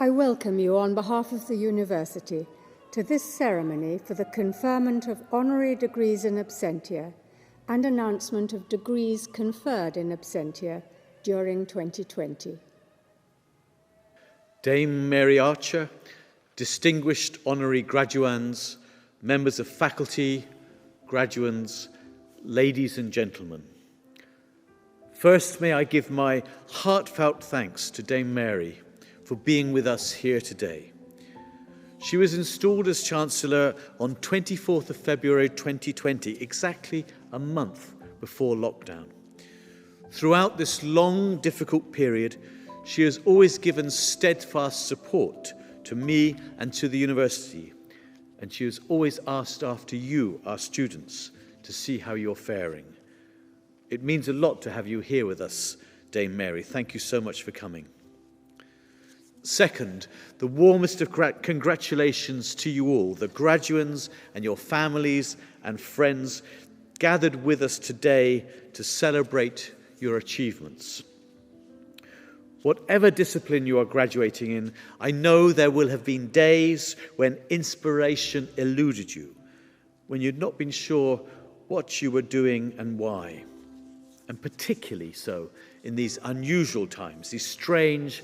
I welcome you on behalf of the University to this ceremony for the conferment of honorary degrees in absentia and announcement of degrees conferred in absentia during 2020. Dame Mary Archer, distinguished honorary graduands, members of faculty, graduands, ladies and gentlemen. First, may I give my heartfelt thanks to Dame Mary for being with us here today. She was installed as Chancellor on 24th of February 2020, exactly a month before lockdown. Throughout this long, difficult period, she has always given steadfast support to me and to the university, and she has always asked after you, our students, to see how you're faring. It means a lot to have you here with us, Dame Mary. Thank you so much for coming. Second, the warmest of congratulations to you all, the graduands and your families and friends gathered with us today to celebrate your achievements. Whatever discipline you are graduating in, I know there will have been days when inspiration eluded you, when you'd not been sure what you were doing and why, and particularly so in these unusual times, these strange,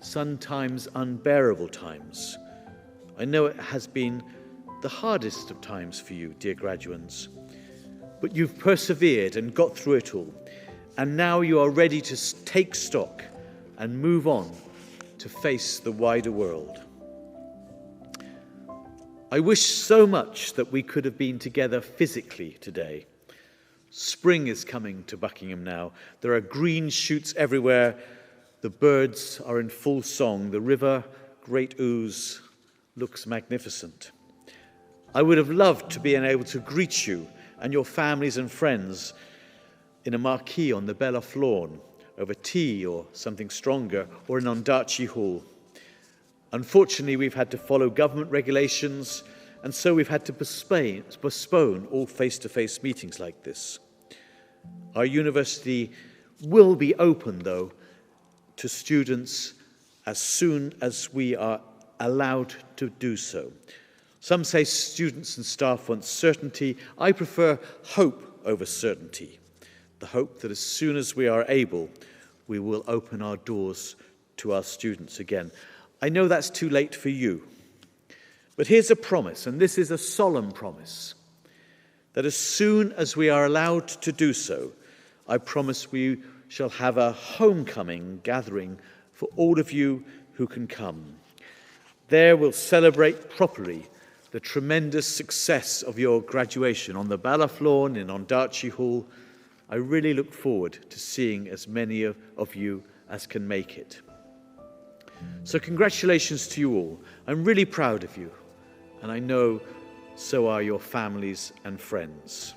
sometimes unbearable times. I know it has been the hardest of times for you, dear graduands, but you've persevered and got through it all, and now you are ready to take stock and move on to face the wider world. I wish so much that we could have been together physically today. Spring is coming to Buckingham now. There are green shoots everywhere. The birds are in full song. The river, Great Ouse, looks magnificent. I would have loved to be able to greet you and your families and friends in a marquee on the Belloff lawn, over tea or something stronger, or in Ondarchie Hall. Unfortunately, we've had to follow government regulations, and so we've had to postpone all face-to-face meetings like this. Our university will be open, though, to students as soon as we are allowed to do so. Some say students and staff want certainty. I prefer hope over certainty. The hope that as soon as we are able, we will open our doors to our students again. I know that's too late for you, but here's a promise, and this is a solemn promise, that as soon as we are allowed to do so, I promise we shall have a homecoming gathering for all of you who can come. There we'll celebrate properly the tremendous success of your graduation on the Belloff lawn in Ondarchie Hall. I really look forward to seeing as many of you as can make it. So congratulations to you all. I'm really proud of you, and I know so are your families and friends.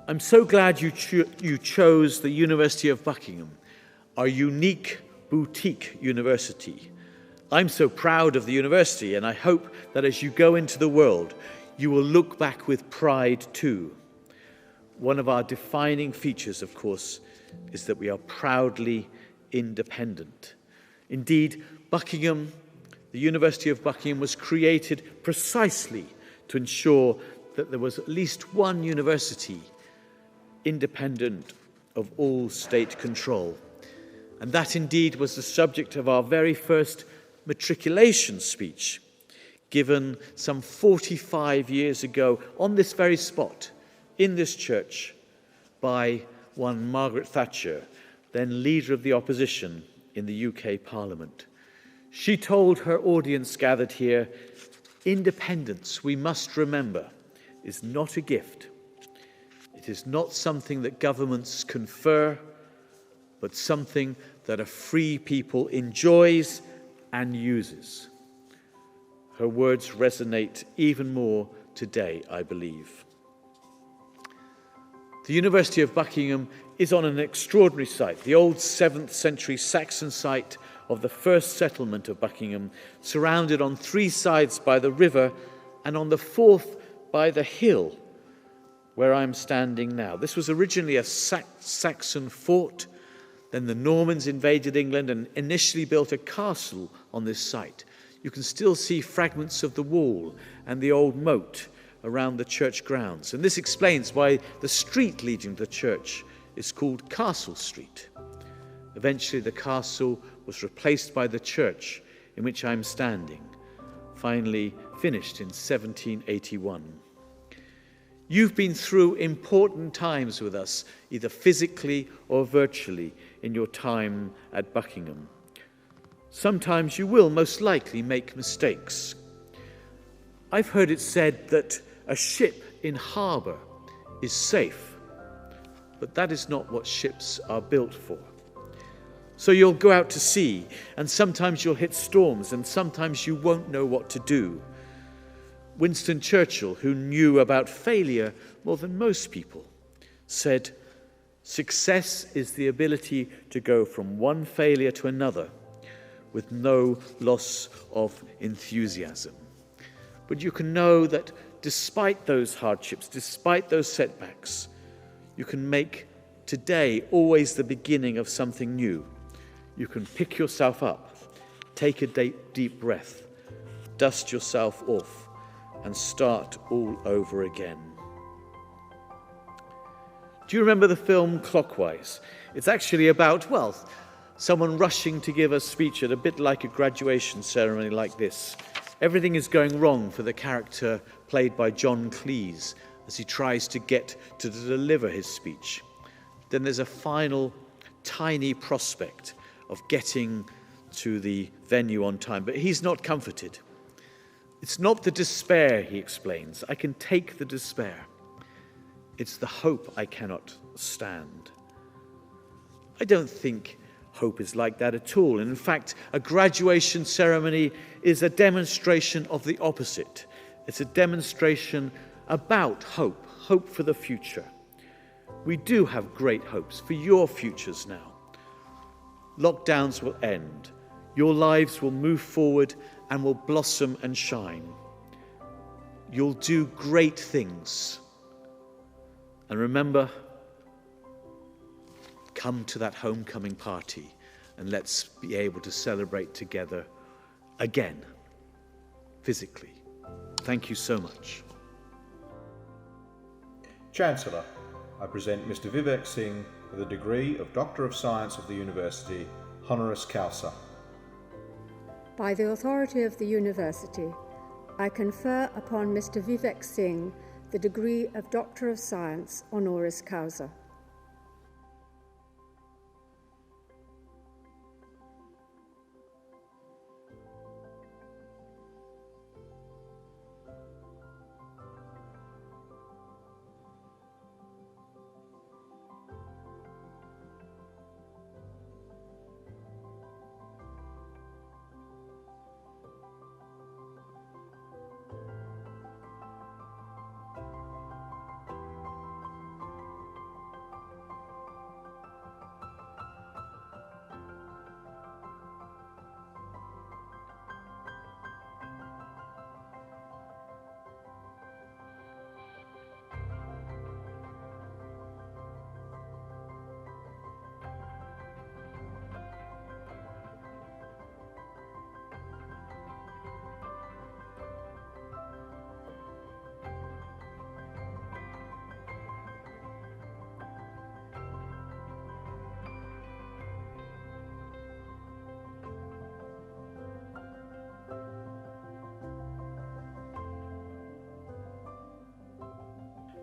I'm so glad you chose the University of Buckingham, our unique boutique university. I'm so proud of the university, and I hope that as you go into the world, you will look back with pride too. One of our defining features, of course, is that we are proudly independent. Indeed, Buckingham, the University of Buckingham, was created precisely to ensure that there was at least one university independent of all state control. And that indeed was the subject of our very first matriculation speech, given some 45 years ago on this very spot, in this church, by one Margaret Thatcher, then leader of the opposition in the UK Parliament. She told her audience gathered here, independence, we must remember, is not a gift. It is not something that governments confer, but something that a free people enjoys and uses. Her words resonate even more today, I believe. The University of Buckingham is on an extraordinary site, the old 7th century Saxon site of the first settlement of Buckingham, surrounded on 3 sides by the river and on the 4th by the hill where I'm standing now. This was originally a Saxon fort Then the Normans invaded England and initially built a castle on this site. You can still see fragments of the wall and the old moat around the church grounds. And this explains why the street leading to the church is called Castle Street. Eventually, the castle was replaced by the church in which I'm standing, finally finished in 1781. You've been through important times with us, either physically or virtually, in your time at Buckingham. Sometimes you will most likely make mistakes. I've heard it said that a ship in harbour is safe, but that is not what ships are built for. So you'll go out to sea, and sometimes you'll hit storms, and sometimes you won't know what to do. Winston Churchill, who knew about failure more than most people, said, "Success is the ability to go from one failure to another with no loss of enthusiasm." But you can know that despite those hardships, despite those setbacks, you can make today always the beginning of something new. You can pick yourself up, take a deep breath, dust yourself off, and start all over again. Do you remember the film Clockwise? It's actually about, well, someone rushing to give a speech at a bit like a graduation ceremony like this. Everything is going wrong for the character played by John Cleese as he tries to get to deliver his speech. Then there's a final tiny prospect of getting to the venue on time, but he's not comforted. It's not the despair, he explains. I can take the despair. It's the hope I cannot stand. I don't think hope is like that at all. And in fact, a graduation ceremony is a demonstration of the opposite. It's a demonstration about hope, hope for the future. We do have great hopes for your futures now. Lockdowns will end. Your lives will move forward and will blossom and shine. You'll do great things. And remember, come to that homecoming party and let's be able to celebrate together again, physically. Thank you so much. Chancellor, I present Mr. Vivek Singh for the degree of Doctor of Science of the University, honoris causa. By the authority of the University, I confer upon Mr. Vivek Singh the degree of Doctor of Science, honoris causa.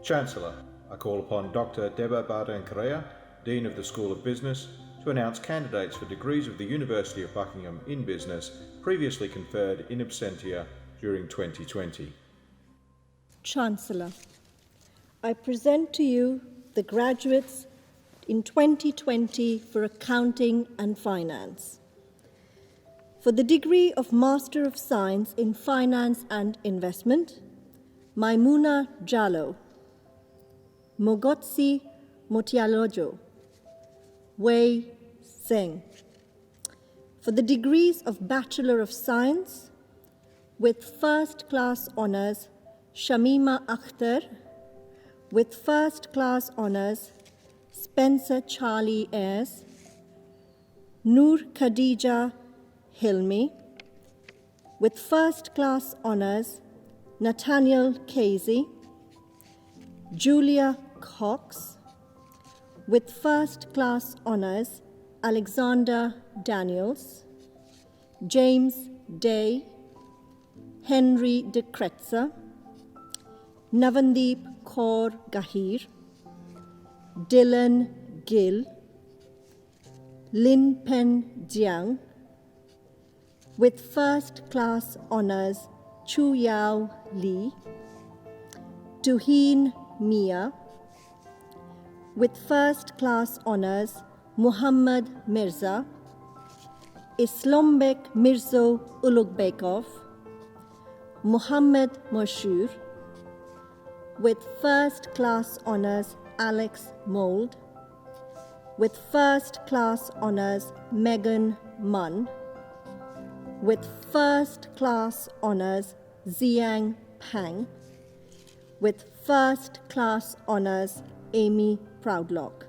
Chancellor, I call upon Dr. Deba Barden-Correa, Dean of the School of Business, to announce candidates for degrees of the University of Buckingham in Business previously conferred in absentia during 2020. Chancellor, I present to you the graduates in 2020 for Accounting and Finance. For the degree of Master of Science in Finance and Investment, Maimuna Jallo, Mogotsi Motialojo, Wei Singh. For the degrees of Bachelor of Science, with First Class Honours, Shamima Akhtar, with First Class Honours, Spencer Charlie Ayres, Noor Khadija Hilmi. With first class honors, Nathaniel Casey. Julia Cox. With first class honors, Alexander Daniels. James Day. Henry de Kretzer. Navandeep Kaur Gahir. Dylan Gill. Lin Pen Jiang. With first class honors, Chu Yao Li. Tuhin Mia. With first class honors, Muhammad Mirza. Islombek Mirzo Ulugbekov. Muhammad Mashur. With first class honors, Alex Mould. With first class honors, Megan Munn. With first class honors, Ziang Pang. With first class honors, Amy Proudlock.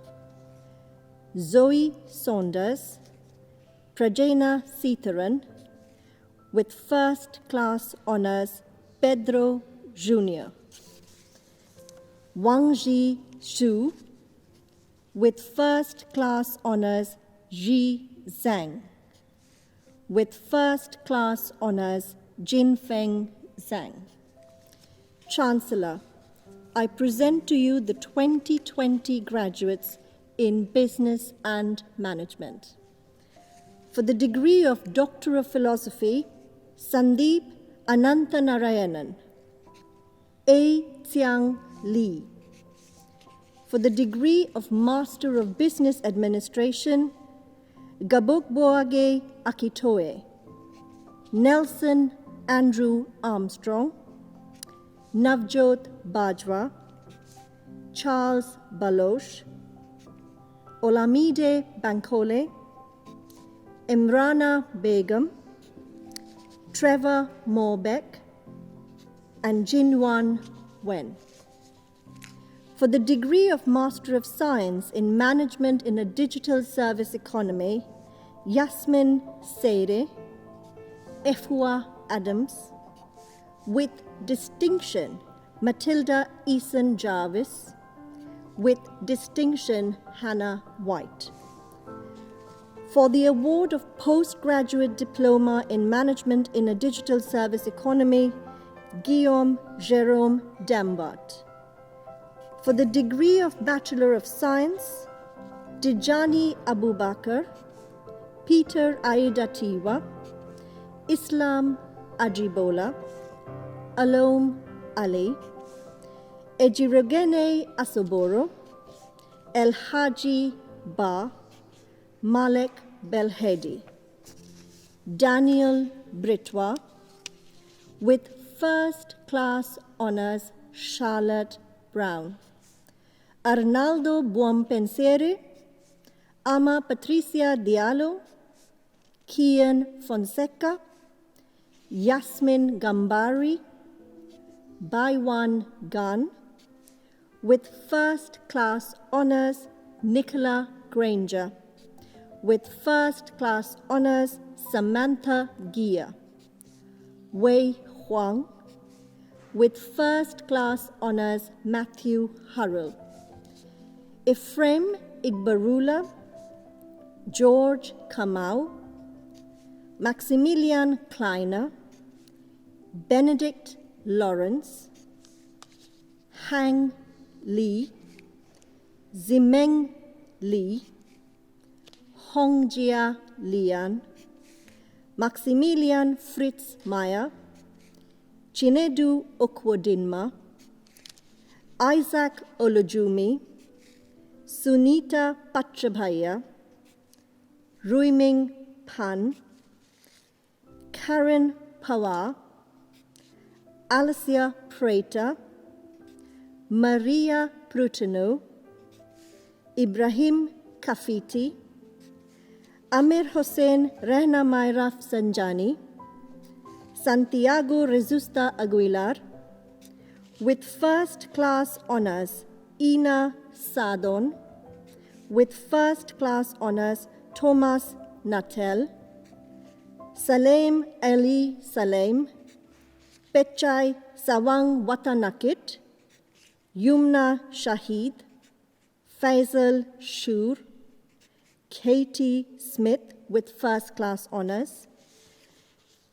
Zoe Saunders. Prajena Sitharan. With first class honors, Pedro Jr. Wangji Xu. With first class honors, Ji Zhang. With first class honors, Jinfeng Zhang. Chancellor, I present to you the 2020 graduates in Business and Management. For the degree of Doctor of Philosophy, Sandeep Anantanarayanan. A. Tsiang Lee. For the degree of Master of Business Administration, Gabokboage Akitoe. Nelson Andrew Armstrong. Navjot Bajwa. Charles Baloch. Olamide Bankole. Imrana Begum. Trevor Morbeck. And Jinwan Wen. For the degree of Master of Science in Management in a Digital Service Economy, Yasmin Seire. Efua Adams. With distinction, Matilda Eason Jarvis. With distinction, Hannah White. For the award of Postgraduate Diploma in Management in a Digital Service Economy, Guillaume Jérôme Dambart. For the degree of Bachelor of Science, Tijani Abubakar, Peter Aidatiwa, Islam Ajibola, Alom Ali, Ejirogene Asoboro, El Haji Ba, Malek Belhedi. Daniel Britwa. With first class honors, Charlotte Brown. Arnaldo Buompensere, Ama Patricia Diallo, Kian Fonseca, Yasmin Gambari, Baiwan Gan. With first class honors, Nicola Granger. With first class honors, Samantha Gia. Wei Huang. With first class honors, Matthew Hurrell. Ephraim Igbarula, George Kamau, Maximilian Kleiner, Benedict Lawrence, Hang Li, Zimeng Li, Hongjia Lian, Maximilian Fritz Meyer, Chinedu Okwodinma, Isaac Olojumi, Sunita Pachabhaya, Ruiming Pan, Karen Pawar, Alicia Prater, Maria Prutino, Ibrahim Kafiti, Amir Hossein Rehna Mayraf Sanjani, Santiago Rezusta Aguilar. With first class honors, Ina Sadon. With first class honors, Thomas Natel, Salem Ali Salem, Pechai Sawang Watanakit, Yumna Shahid, Faisal Shur, Katie Smith with first class honors,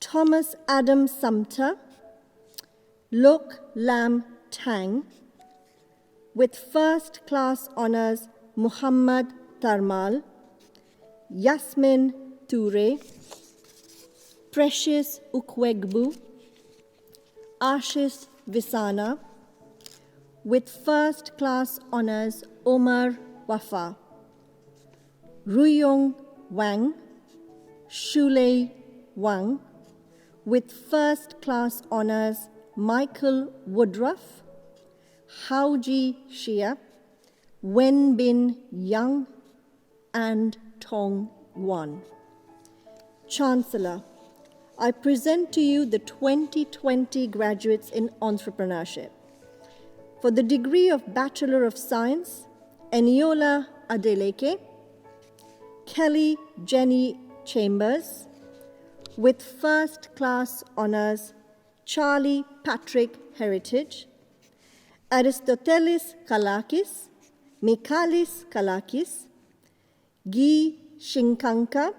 Thomas Adam Sumter, Lok Lam Tang, with first class honors Muhammad Tarmal, Yasmin Toure, Precious Ukwegbu, Ashish Visana, with first class honors Omar Wafa, Ruyong Wang, Shulei Wang, with first class honors Michael Woodruff, Hauji Shia, Wen Bin Yang, and Tong Wan. Chancellor, I present to you the 2020 graduates in entrepreneurship. For the degree of Bachelor of Science, Eniola Adeleke, Kelly Jenny Chambers, with first class honors Charlie Patrick Heritage, Aristotelis Kalakis, Mikalis Kalakis, Guy Shinkanka,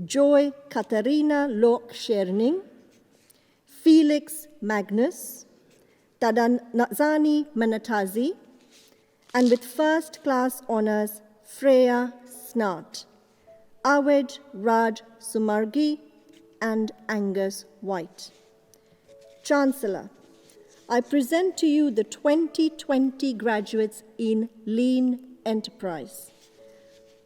Joy Katarina Lok Scherning, Felix Magnus, Tadanazani Manatazi, and with first class honors Freya Snart, Awed Raj Sumargi, and Angus White. Chancellor, I present to you the 2020 graduates in Lean Enterprise.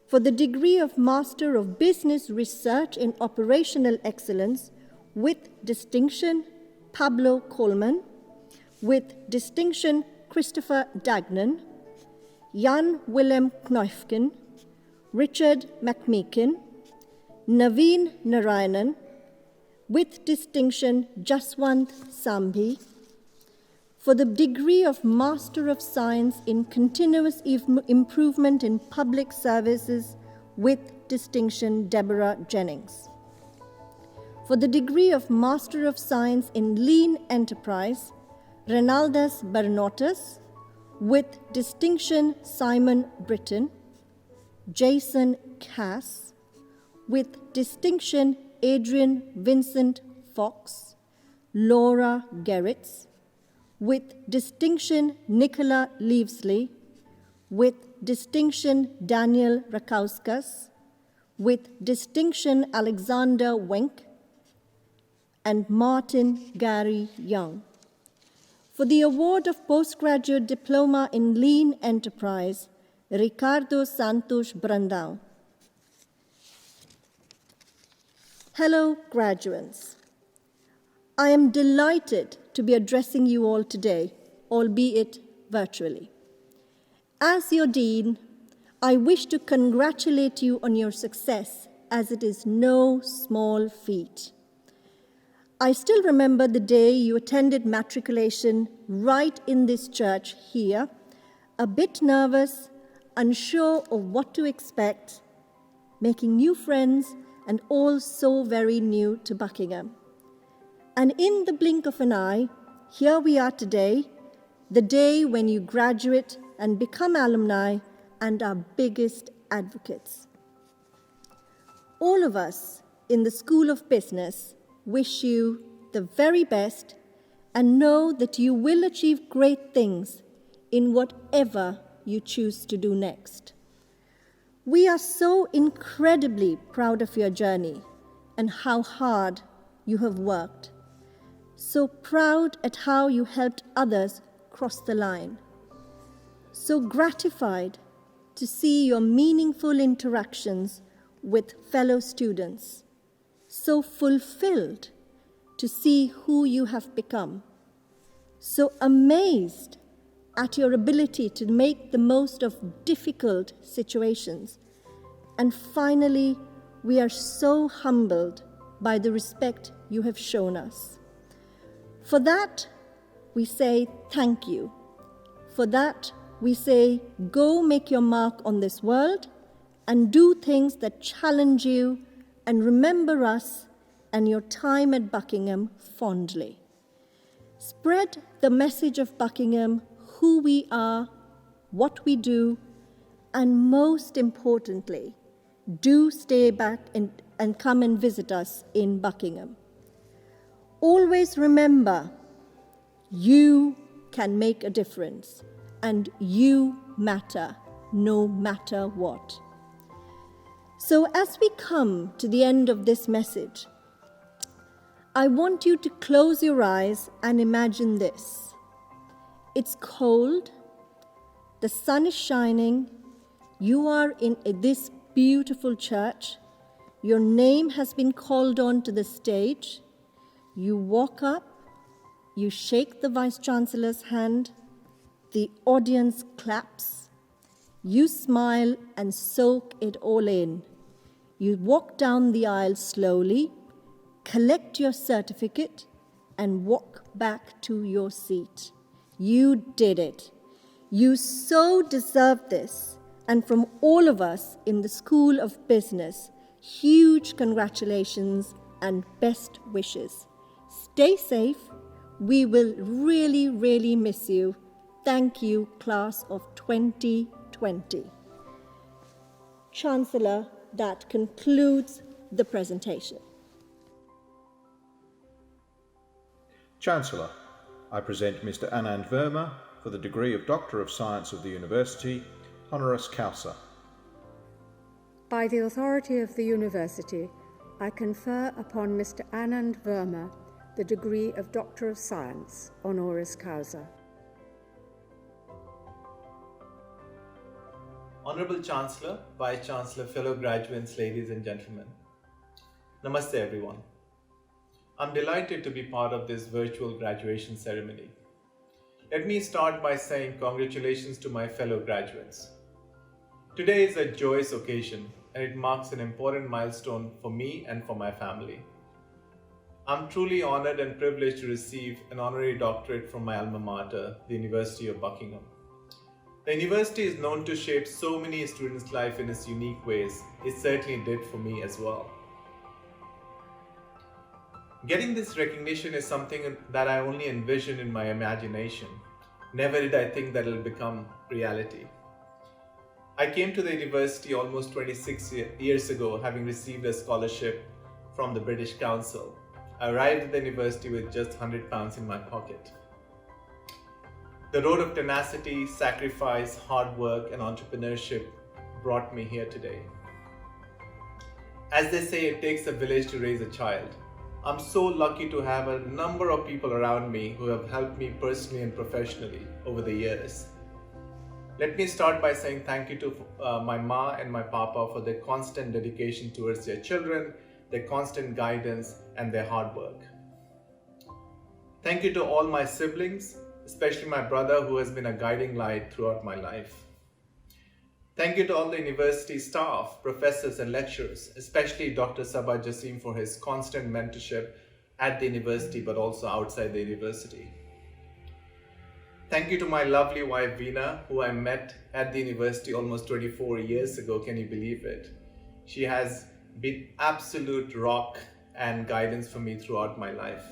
For the degree of Master of Business Research in Operational Excellence with distinction, Pablo Coleman, with distinction, Christopher Dagnan, Jan Willem Kneufken, Richard McMeekin, Naveen Narayanan, with distinction, Jaswant Sambhi. For the degree of Master of Science in Continuous Improvement in Public Services with distinction, Deborah Jennings. For the degree of Master of Science in Lean Enterprise, Renaldas Bernotas, with distinction, Simon Britton, Jason Cass, with distinction, Adrian Vincent Fox, Laura Gerritz, with distinction, Nicola Leavesley, with distinction, Daniel Rakauskas, with distinction, Alexander Wenk, and Martin Gary Young. For the award of Postgraduate Diploma in Lean Enterprise, Ricardo Santos Brandão. Hello, graduates. I am delighted to be addressing you all today, albeit virtually. As your Dean, I wish to congratulate you on your success, as it is no small feat. I still remember the day you attended matriculation right in this church here, a bit nervous, unsure of what to expect, making new friends, and all so very new to Buckingham. And in the blink of an eye, here we are today, the day when you graduate and become alumni and our biggest advocates. All of us in the School of Business wish you the very best and know that you will achieve great things in whatever you choose to do next. We are so incredibly proud of your journey and how hard you have worked. So proud at how you helped others cross the line. So gratified to see your meaningful interactions with fellow students. So fulfilled to see who you have become. So amazed at your ability to make the most of difficult situations. And finally, we are so humbled by the respect you have shown us. For that, we say thank you. For that, we say go make your mark on this world and do things that challenge you, and remember us and your time at Buckingham fondly. Spread the message of Buckingham, who we are, what we do, and most importantly, do stay back and come and visit us in Buckingham. Always remember, you can make a difference, and you matter no matter what. So as we come to the end of this message, I want you to close your eyes and imagine this. It's cold, the sun is shining, you are in this beautiful church, your name has been called on to the stage, you walk up, you shake the Vice-Chancellor's hand, the audience claps, you smile and soak it all in. You walk down the aisle slowly, collect your certificate, and walk back to your seat. You did it. You so deserve this. And from all of us in the School of Business, huge congratulations and best wishes. Stay safe. We will really, really miss you. Thank you, class of 2020. Chancellor, that concludes the presentation. Chancellor, I present Mr. Anand Verma for the degree of Doctor of Science of the University, honoris causa. By the authority of the University, I confer upon Mr. Anand Verma the degree of Doctor of Science, honoris causa. Honorable Chancellor, Vice Chancellor, fellow graduates, ladies and gentlemen. Namaste everyone. I'm delighted to be part of this virtual graduation ceremony. Let me start by saying congratulations to my fellow graduates. Today is a joyous occasion and it marks an important milestone for me and for my family. I'm truly honored and privileged to receive an honorary doctorate from my alma mater, the University of Buckingham. The university is known to shape so many students' life in its unique ways. It certainly did for me as well. Getting this recognition is something that I only envisioned in my imagination. Never did I think that it'll become reality. I came to the university almost 26 years ago, having received a scholarship from the British Council. I arrived at the university with just £100 in my pocket. The road of tenacity, sacrifice, hard work, and entrepreneurship brought me here today. As they say, it takes a village to raise a child. I'm so lucky to have a number of people around me who have helped me personally and professionally over the years. Let me start by saying thank you to my ma and my papa for their constant dedication towards their children, their constant guidance, and their hard work. Thank you to all my siblings, especially my brother who has been a guiding light throughout my life. Thank you to all the university staff, professors and lecturers, especially Dr. Sabah Jasim for his constant mentorship at the university but also outside the university. Thank you to my lovely wife Veena, who I met at the university almost 24 years ago, can you believe it? She has been absolute rock and guidance for me throughout my life.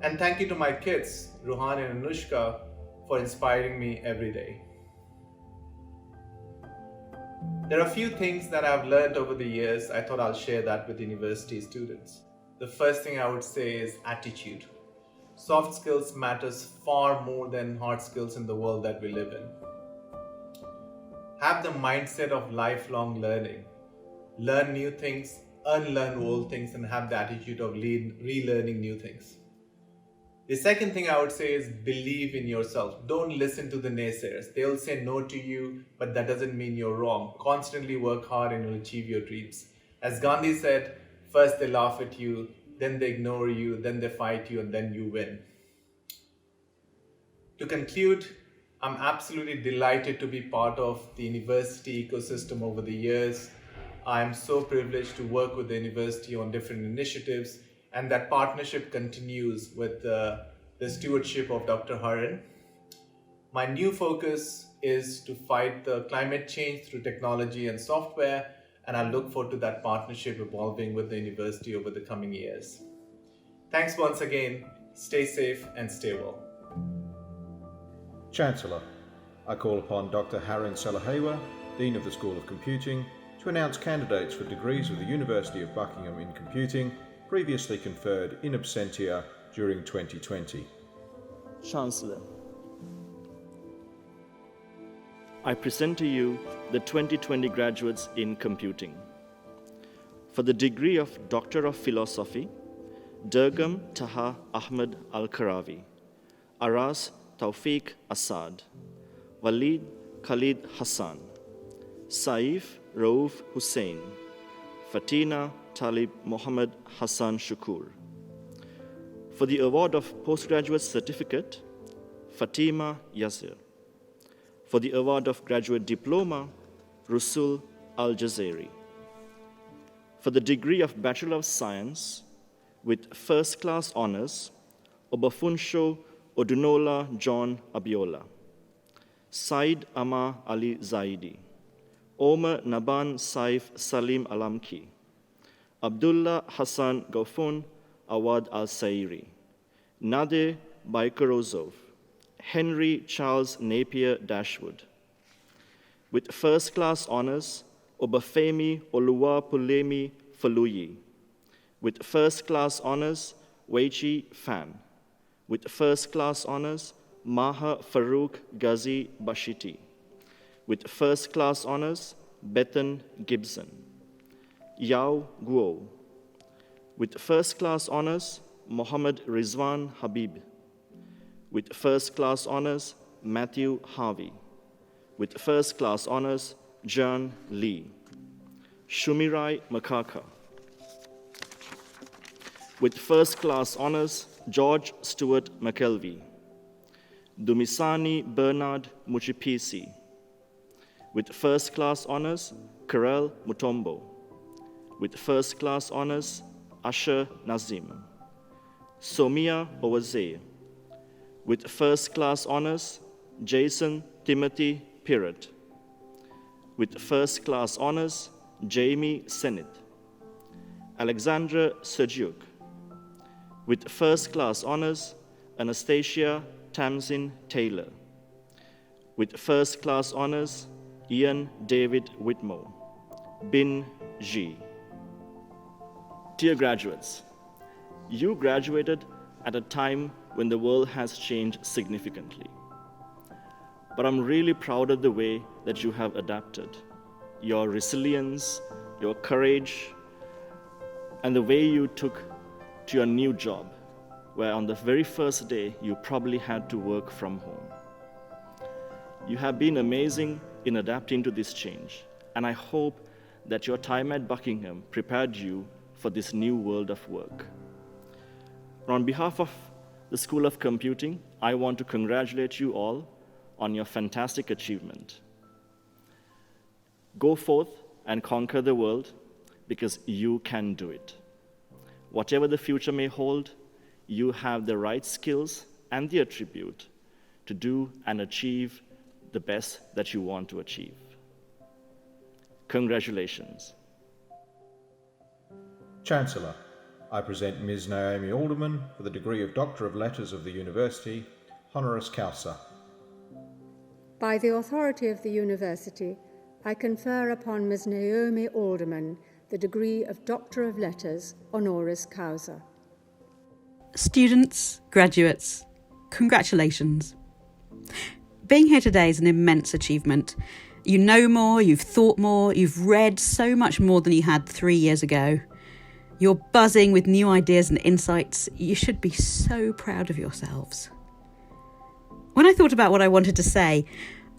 And thank you to my kids, Ruhan and Anushka, for inspiring me every day. There are a few things that I've learned over the years. I thought I'll share that with university students. The first thing I would say is attitude. Soft skills matters far more than hard skills in the world that we live in. Have the mindset of lifelong learning. Learn new things, unlearn old things, and have the attitude of relearning new things. The second thing I would say is believe in yourself. Don't listen to the naysayers. They'll say no to you, but that doesn't mean you're wrong. Constantly work hard and you'll achieve your dreams. As Gandhi said, first they laugh at you, then they ignore you, then they fight you, and then you win. To conclude, I'm absolutely delighted to be part of the university ecosystem over the years. I am so privileged to work with the university on different initiatives, and that partnership continues with the stewardship of Dr. Haran. My new focus is to fight the climate change through technology and software, and I look forward to that partnership evolving with the university over the coming years. Thanks once again. Stay safe and stay well. Chancellor, I call upon Dr. Harin Salahewa, Dean of the School of Computing, to announce candidates for degrees of the University of Buckingham in Computing previously conferred in absentia during 2020. Chancellor, I present to you the 2020 graduates in computing. For the degree of Doctor of Philosophy, Durgam Taha Ahmed Al-Karawi, Aras Tawfiq Assad, Walid Khalid Hassan, Saif Rauf Hussain, Fatina Talib Mohammed Hassan Shukur. For the award of postgraduate certificate, Fatima Yazir. For the award of graduate diploma, Rusul Al-Jazairi. For the degree of Bachelor of Science, with first-class honors, Obafunsho Odunola John Abiola, Said Amma Ali Zaidi, Omar Naban Saif Salim Alamki, Abdullah Hassan Gaufun Awad Al-Sairi, Nadir Baikarozov, Henry Charles Napier Dashwood. With first-class honors, Obafemi Oluwapulemi Faluyi. With first-class honors, Weichi Fan. With first-class honors, Maha Farouk Ghazi Bashiti. With first-class honors, Bethan Gibson. Yao Guo. With first-class honors, Mohammed Rizwan Habib. With first-class honors, Matthew Harvey. With first-class honors, John Lee. Shumirai Makaka. With first-class honors, George Stewart McKelvey. Dumisani Bernard Muchipisi. With first-class honors, Karel Mutombo. With first-class honors, Asher Nazim. Somia Owaze. With first-class honors, Jason Timothy Pirret. With first-class honors, Jamie Senit. Alexandra Sergiuk. With first-class honors, Anastasia Tamsin Taylor. With first-class honors, Ian David Whitmore. Bin Ji. Dear graduates, you graduated at a time when the world has changed significantly. But I'm really proud of the way that you have adapted, your resilience, your courage, and the way you took to your new job, where on the very first day you probably had to work from home. You have been amazing in adapting to this change, and I hope that your time at Buckingham prepared you for this new world of work. On behalf of the School of Computing, I want to congratulate you all on your fantastic achievement. Go forth and conquer the world, because you can do it. Whatever the future may hold, you have the right skills and the attribute to do and achieve the best that you want to achieve. Congratulations. Chancellor, I present Ms. Naomi Alderman for the degree of Doctor of Letters of the University, honoris causa. By the authority of the University, I confer upon Ms. Naomi Alderman the degree of Doctor of Letters, honoris causa. Students, graduates, congratulations. Being here today is an immense achievement. You know more, you've thought more, you've read so much more than you had 3 years ago. You're buzzing with new ideas and insights. You should be so proud of yourselves. When I thought about what I wanted to say,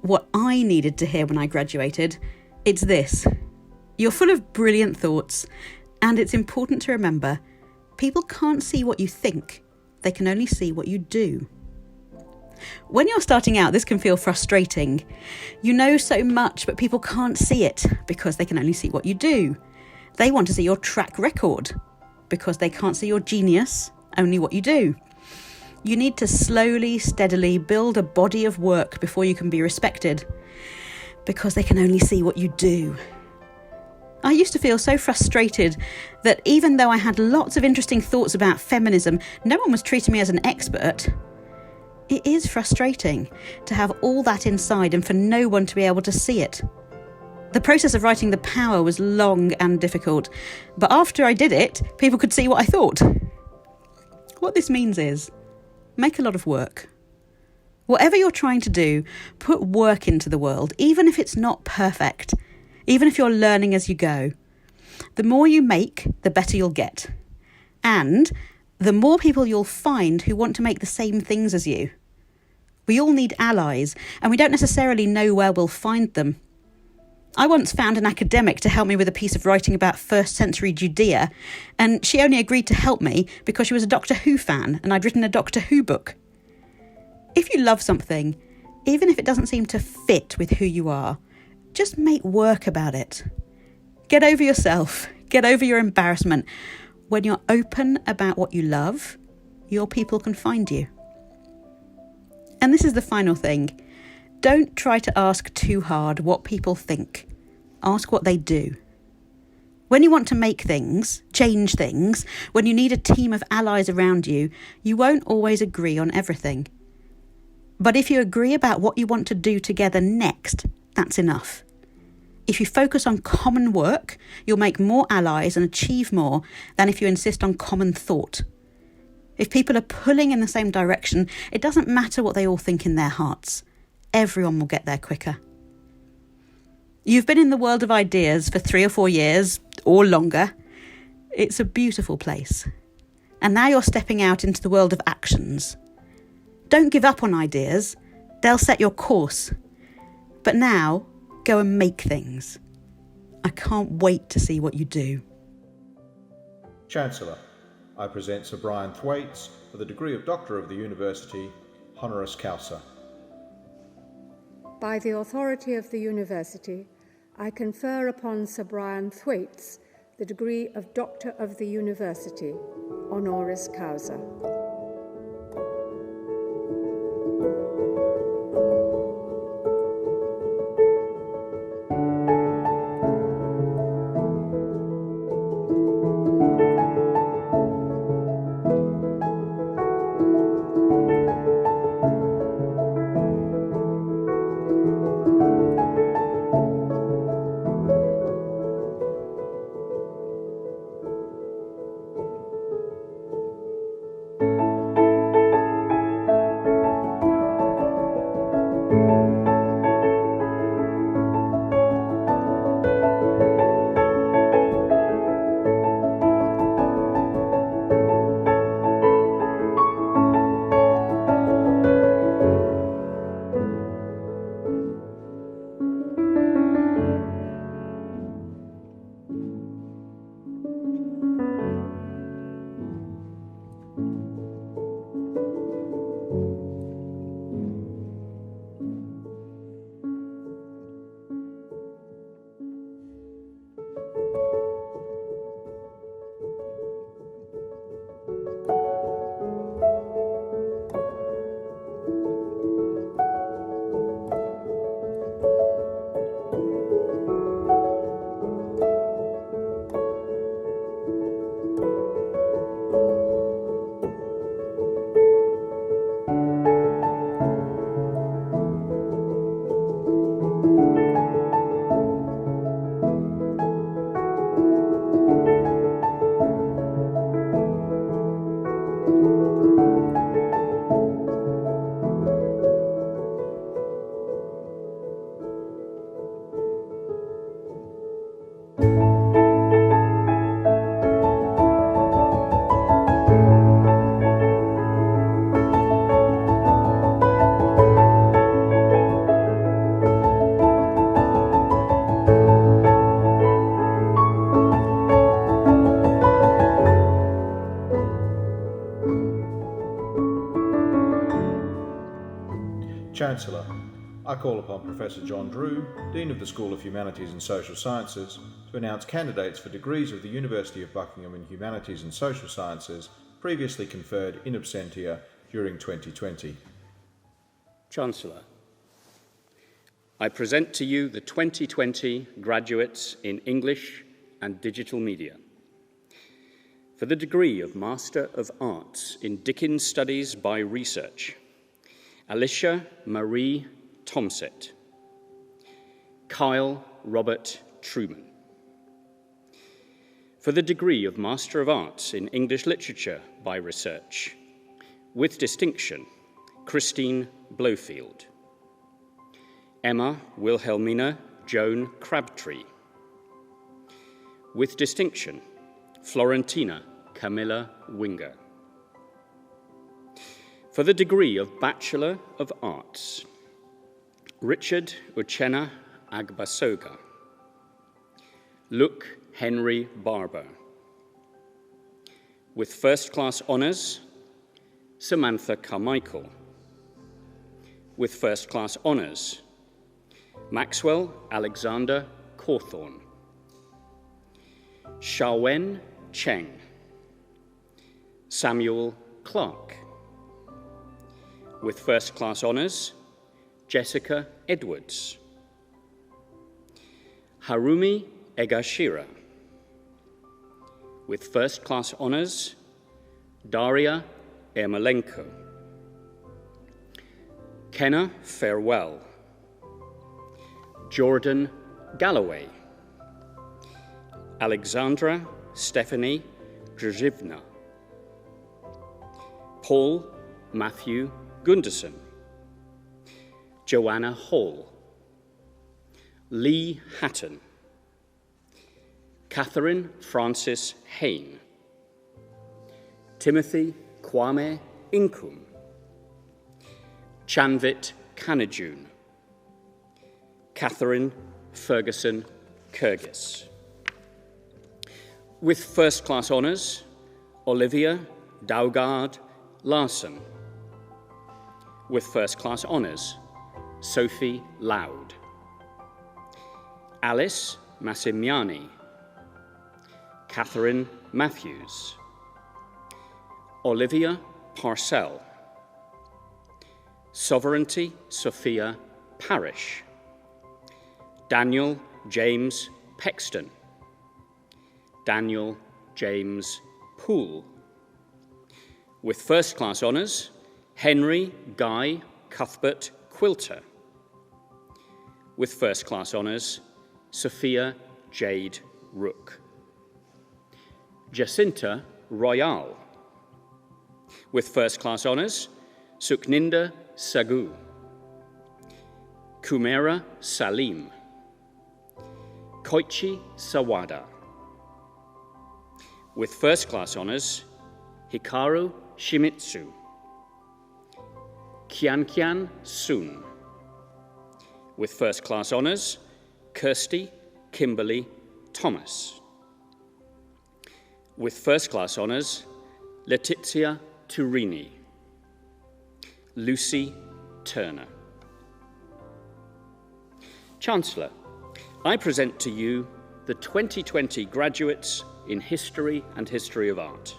what I needed to hear when I graduated, it's this. You're full of brilliant thoughts, and it's important to remember, people can't see what you think, they can only see what you do. When you're starting out, this can feel frustrating. You know so much, but people can't see it because they can only see what you do. They want to see your track record because they can't see your genius, only what you do. You need to slowly, steadily build a body of work before you can be respected, because they can only see what you do. I used to feel so frustrated that even though I had lots of interesting thoughts about feminism, no one was treating me as an expert. It is frustrating to have all that inside and for no one to be able to see it. The process of writing The Power was long and difficult, but after I did it, people could see what I thought. What this means is, make a lot of work. Whatever you're trying to do, put work into the world, even if it's not perfect, even if you're learning as you go. The more you make, the better you'll get. And the more people you'll find who want to make the same things as you. We all need allies, and we don't necessarily know where we'll find them. I once found an academic to help me with a piece of writing about 1st century Judea, and she only agreed to help me because she was a Doctor Who fan and I'd written a Doctor Who book. If you love something, even if it doesn't seem to fit with who you are, just make work about it. Get over yourself, get over your embarrassment. When you're open about what you love, your people can find you. And this is the final thing. Don't try to ask too hard what people think. Ask what they do. When you want to make things, change things, when you need a team of allies around you, you won't always agree on everything. But if you agree about what you want to do together next, that's enough. If you focus on common work, you'll make more allies and achieve more than if you insist on common thought. If people are pulling in the same direction, it doesn't matter what they all think in their hearts. Everyone will get there quicker. You've been in the world of ideas for 3 or 4 years, or longer. It's a beautiful place. And now you're stepping out into the world of actions. Don't give up on ideas. They'll set your course. But now, go and make things. I can't wait to see what you do. Chancellor, I present Sir Brian Thwaites for the degree of Doctor of the University, honoris causa. By the authority of the University, I confer upon Sir Brian Thwaites the degree of Doctor of the University, honoris causa. Chancellor, I call upon Professor John Drew, Dean of the School of Humanities and Social Sciences, to announce candidates for degrees of the University of Buckingham in Humanities and Social Sciences previously conferred in absentia during 2020. Chancellor, I present to you the 2020 graduates in English and Digital Media. For the degree of Master of Arts in Dickens Studies by Research, Alicia Marie Tomset, Kyle Robert Truman. For the degree of Master of Arts in English Literature by Research, with distinction, Christine Blofield. Emma Wilhelmina Joan Crabtree. With distinction, Florentina Camilla Winger. For the degree of Bachelor of Arts, Richard Uchenna Agbasoga. Luke Henry Barber. With first-class honours, Samantha Carmichael. With first-class honours, Maxwell Alexander Cawthorne. Xiaowen Cheng. Samuel Clark. With first-class honours, Jessica Edwards. Harumi Egashira. With first-class honours, Daria Ermolenko. Kenna Farewell. Jordan Galloway. Alexandra Stephanie Grzywna. Paul Matthew Gunderson. Joanna Hall. Lee Hatton. Catherine Francis Hain. Timothy Kwame Inkum. Chanvit Kanajun. Catherine Ferguson Kyrgyz. With first-class honours, Olivia Daugard Larson. With first-class honours, Sophie Loud. Alice Massimiani. Catherine Matthews. Olivia Parcell. Sovereignty Sophia Parish. Daniel James Pexton. Daniel James Poole. With first-class honours, Henry Guy Cuthbert Quilter. With first-class honours, Sophia Jade Rook. Jacinta Royale. With first-class honours, Sukninda Sagu. Kumera Salim. Koichi Sawada. With first-class honours, Hikaru Shimizu. Kian Soon. With first-class honours, Kirsty Kimberly Thomas. With first-class honours, Letizia Turini. Lucy Turner. Chancellor, I present to you the 2020 graduates in History and History of Art.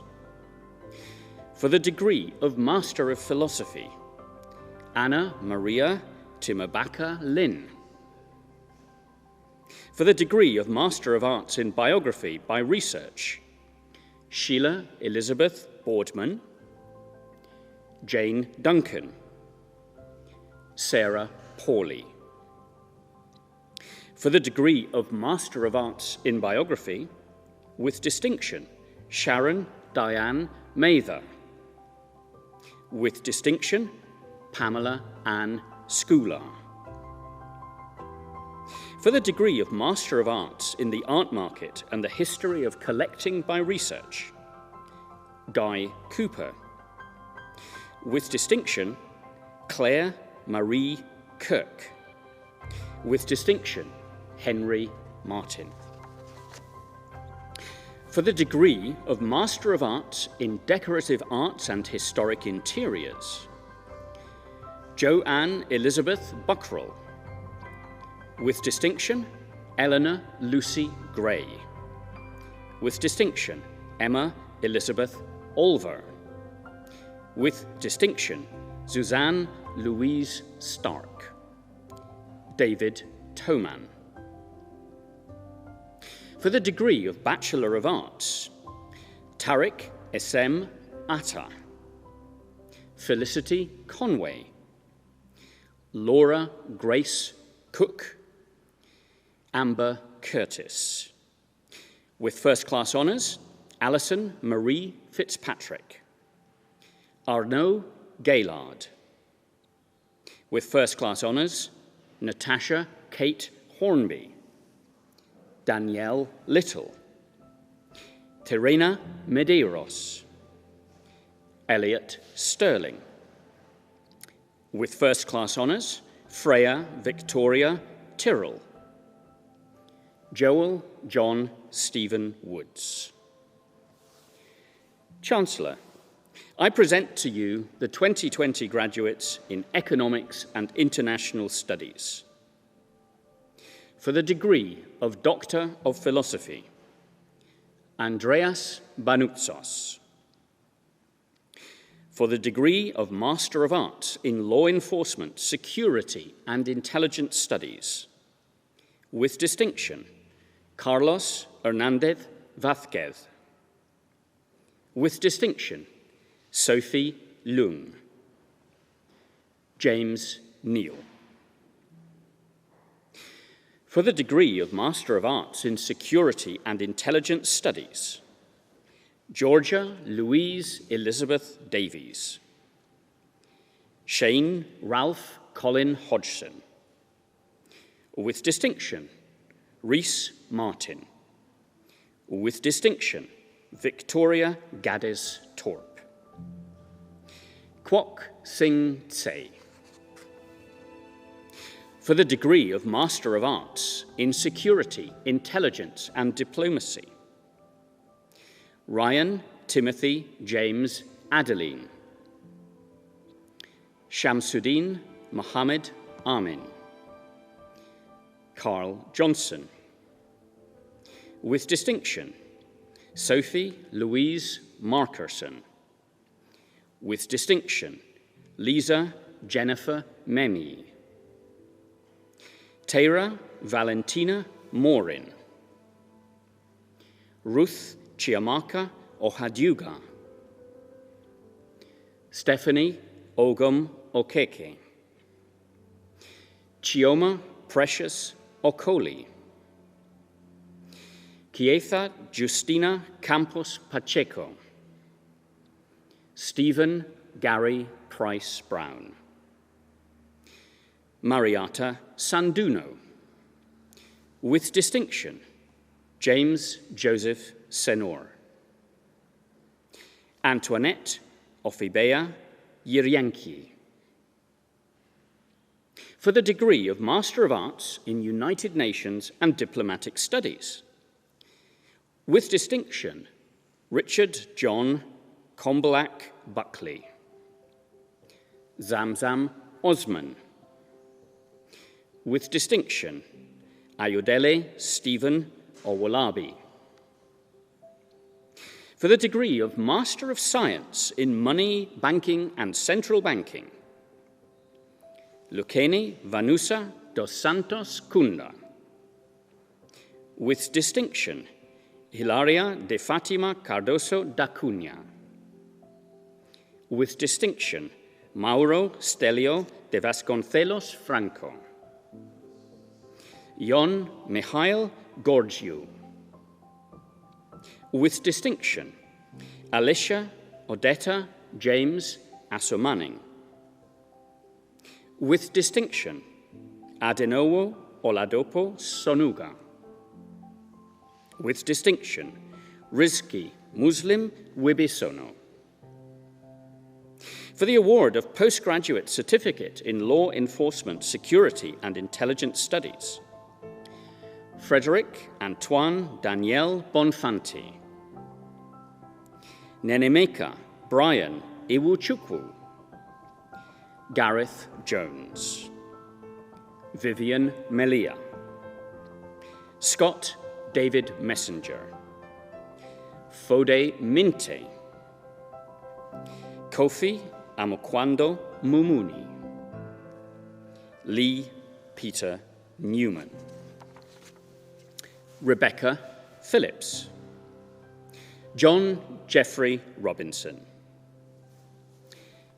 For the degree of Master of Philosophy, Anna Maria Timabaka Lin. For the degree of Master of Arts in Biography by Research, Sheila Elizabeth Boardman, Jane Duncan, Sarah Pawley. For the degree of Master of Arts in Biography, with distinction, Sharon Diane Mather. With distinction, Pamela Ann Schoolar. For the degree of Master of Arts in the Art Market and the History of Collecting by Research, Guy Cooper. With distinction, Claire Marie Kirk. With distinction, Henry Martin. For the degree of Master of Arts in Decorative Arts and Historic Interiors, Joanne Elizabeth Buckroll. With distinction, Eleanor Lucy Gray. With distinction, Emma Elizabeth Olver. With distinction, Suzanne Louise Stark. David Toman. For the degree of Bachelor of Arts, Tariq Essem Atta. Felicity Conway. Laura Grace Cook. Amber Curtis. With first-class honours, Alison Marie Fitzpatrick. Arnaud Gaylard. With first-class honours, Natasha Kate Hornby. Danielle Little. Terena Medeiros. Elliot Sterling. With first-class honours, Freya Victoria Tyrrell. Joel John Stephen Woods. Chancellor, I present to you the 2020 graduates in Economics and International Studies. For the degree of Doctor of Philosophy, Andreas Banoutsos. For the degree of Master of Arts in Law Enforcement, Security and Intelligence Studies, with distinction, Carlos Hernandez Vázquez. With distinction, Sophie Lung. James Neal. For the degree of Master of Arts in Security and Intelligence Studies, Georgia Louise Elizabeth Davies. Shane Ralph Colin Hodgson. With distinction, Rhys Martin. With distinction, Victoria Gaddis Torp. Kwok Sing Tse. For the degree of Master of Arts in Security, Intelligence and Diplomacy, Ryan Timothy James Adeline. Shamsuddin Mohammed Amin. Carl Johnson. With distinction, Sophie Louise Markerson. With distinction, Lisa Jennifer Memi. Tara Valentina Morin. Ruth Chiamaka Ohadyuga. Stephanie Ogum Okeke. Chioma Precious Okoli. Kietha Justina Campos Pacheco. Stephen Gary Price Brown. Mariata Sanduno. With distinction, James Joseph Senor. Antoinette Ofibea Yiryanki. For the degree of Master of Arts in United Nations and Diplomatic Studies, with distinction, Richard John Kombalak Buckley. Zamzam Osman. With distinction, Ayodele Stephen Owolabi. For the degree of Master of Science in Money, Banking and Central Banking, Luceni Vanusa dos Santos Kunda. With distinction, Hilaria de Fatima Cardoso da Cunha. With distinction, Mauro Stelio de Vasconcelos Franco. Jon Mihail Gorgiou. With distinction, Alicia Odetta James Assomanning. With distinction, Adenowo Oladopo Sonuga. With distinction, Rizki Muslim Wibisono. For the award of Postgraduate Certificate in Law Enforcement, Security and Intelligence Studies, Frederick Antoine Daniel Bonfanti. Nenemeka Brian Iwuchukwu. Gareth Jones. Vivian Melia. Scott David Messenger. Fode Minte. Kofi Amokwando Mumuni. Lee Peter Newman. Rebecca Phillips. John Jeffrey Robinson.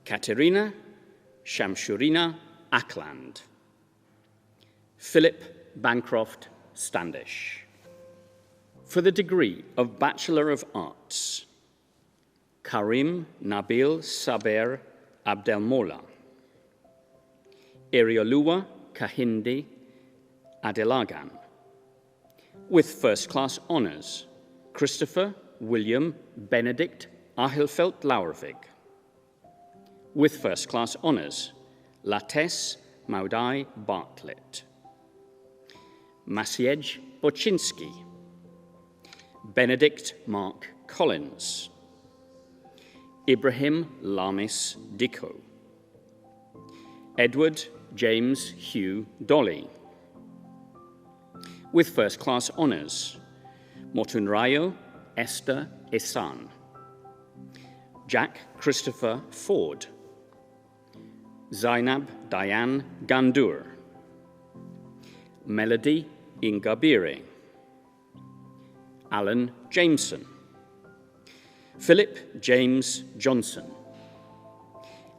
Katerina Shamshurina Ackland. Philip Bancroft Standish. For the degree of Bachelor of Arts, Karim Nabil Saber Abdelmola. Erioluwa Kahinde Adelagan. With first-class honours, Christopher William Benedict Ahilfeld Laurvig. With first-class honours, Lates Maudai Bartlett. Masiej Boczynski. Benedict Mark Collins. Ibrahim Lamis Dicko. Edward James Hugh Dolly. With first-class honours, Motunrayo Esther Isan. Jack Christopher Ford. Zainab Diane Gandur. Melody Ingabire. Alan Jameson. Philip James Johnson.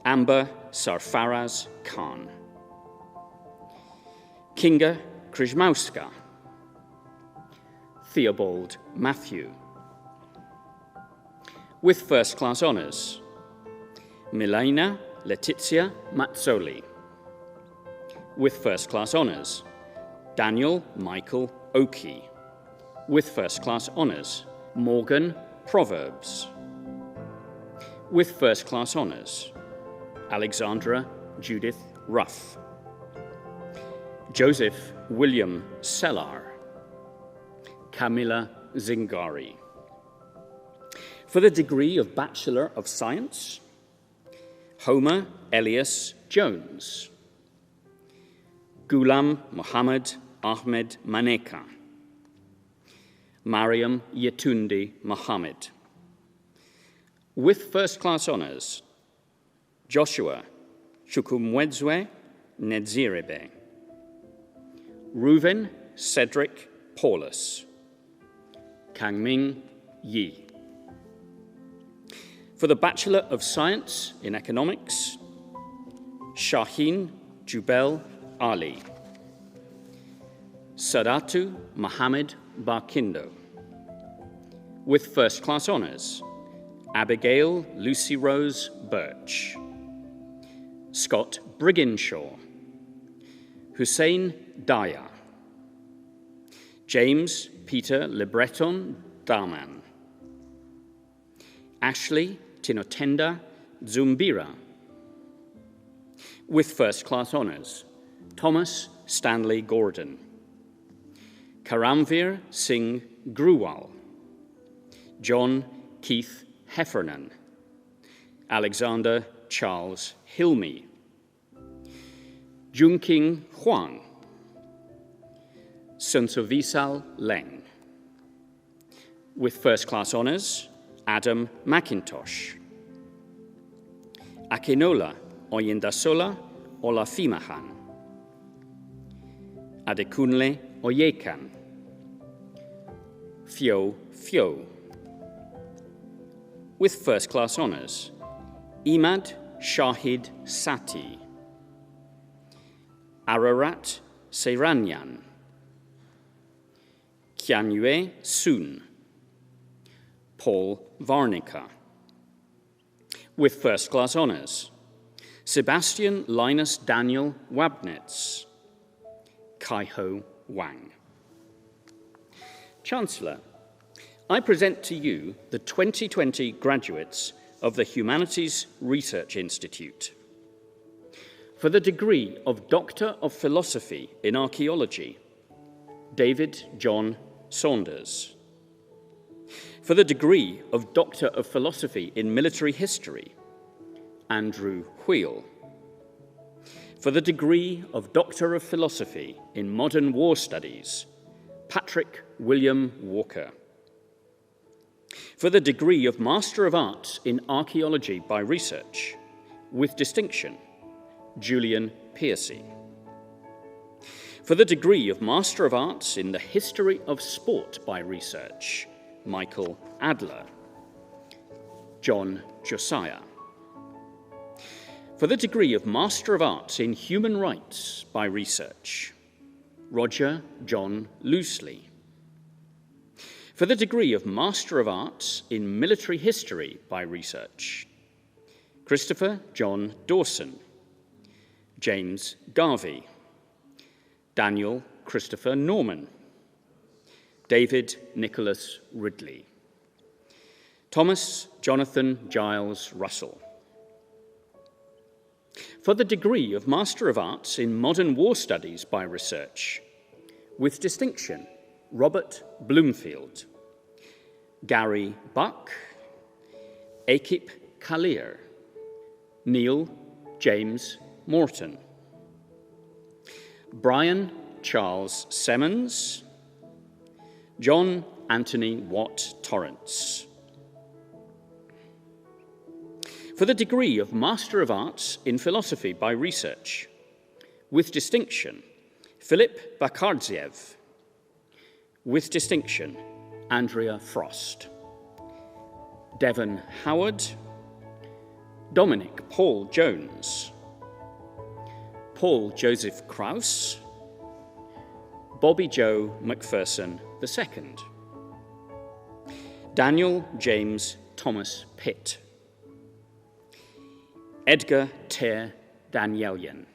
Amber Sarfaraz Khan. Kinga Krzyzmowska. Theobald Matthew. With first-class honours, Milena Letizia Mazzoli. With first-class honours, Daniel Michael Oakey. With first-class honours, Morgan Proverbs. With first-class honours, Alexandra Judith Ruff. Joseph William Sellar. Camilla Zingari. For the degree of Bachelor of Science, Homer Elias Jones. Ghulam Muhammad Ahmed Maneka. Mariam Yetundi Mohammed. With first-class honours, Joshua Chukwumwedzwe Nedzirebe. Reuven Cedric Paulus. Kangming Yi. For the Bachelor of Science in Economics, Shaheen Jubel Ali. Sadatu Mohammed Barkindo. With first-class honours, Abigail Lucy Rose Birch. Scott Brigginshaw. Hussein Daya. James Peter Lebreton Daman. Ashley Tinotenda Zumbira. With first-class honours, Thomas Stanley Gordon. Karamveer Singh Gruwal. John Keith Heffernan. Alexander Charles Hilmy. Junqing Huang. Sunsovisal Leng. With first-class honours, Adam McIntosh. Akinola Oyindasola Olafimahan. Adekunle Oyekan. Fio Fio. With first-class honours, Imad Shahid Sati. Ararat Seiranyan. Kianyue Soon. Paul Varnica. With first-class honours, Sebastian Linus Daniel Wabnitz. Kaiho Wang. Chancellor, I present to you the 2020 graduates of the Humanities Research Institute. For the degree of Doctor of Philosophy in Archaeology, David John Saunders. For the degree of Doctor of Philosophy in Military History, Andrew Wheel. For the degree of Doctor of Philosophy in Modern War Studies, Patrick William Walker. For the degree of Master of Arts in Archaeology by Research, with distinction, Julian Piercy. For the degree of Master of Arts in the History of Sport by Research, Michael Adler. John Josiah. For the degree of Master of Arts in Human Rights by Research, Roger John Loosley. For the degree of Master of Arts in Military History by Research, Christopher John Dawson, James Garvey, Daniel Christopher Norman, David Nicholas Ridley, Thomas Jonathan Giles Russell. For the degree of Master of Arts in Modern War Studies by Research, with distinction, Robert Bloomfield, Gary Buck, Akip Kalir, Neil James Morton, Brian Charles Semmons, John Anthony Watt Torrance. For the degree of Master of Arts in Philosophy by Research, with distinction, Philip Bakardzev, with distinction, Andrea Frost, Devon Howard, Dominic Paul Jones, Paul Joseph Krauss, Bobby Joe McPherson II, Daniel James Thomas Pitt, Edgar Ter Danielian.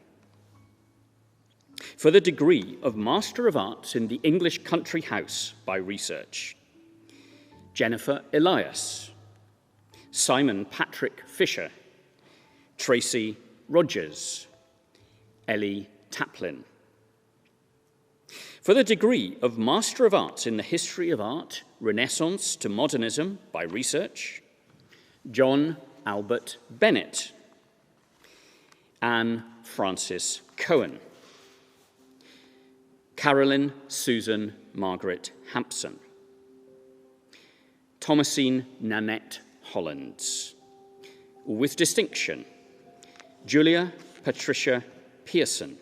For the degree of Master of Arts in the English Country House by Research, Jennifer Elias, Simon Patrick Fisher, Tracy Rogers, Ellie Taplin. For the degree of Master of Arts in the History of Art, Renaissance to Modernism by Research, John Albert Bennett, Anne Frances Cohen, Carolyn Susan Margaret Hampson, Thomasine Nanette Hollands, with distinction, Julia Patricia Pearson.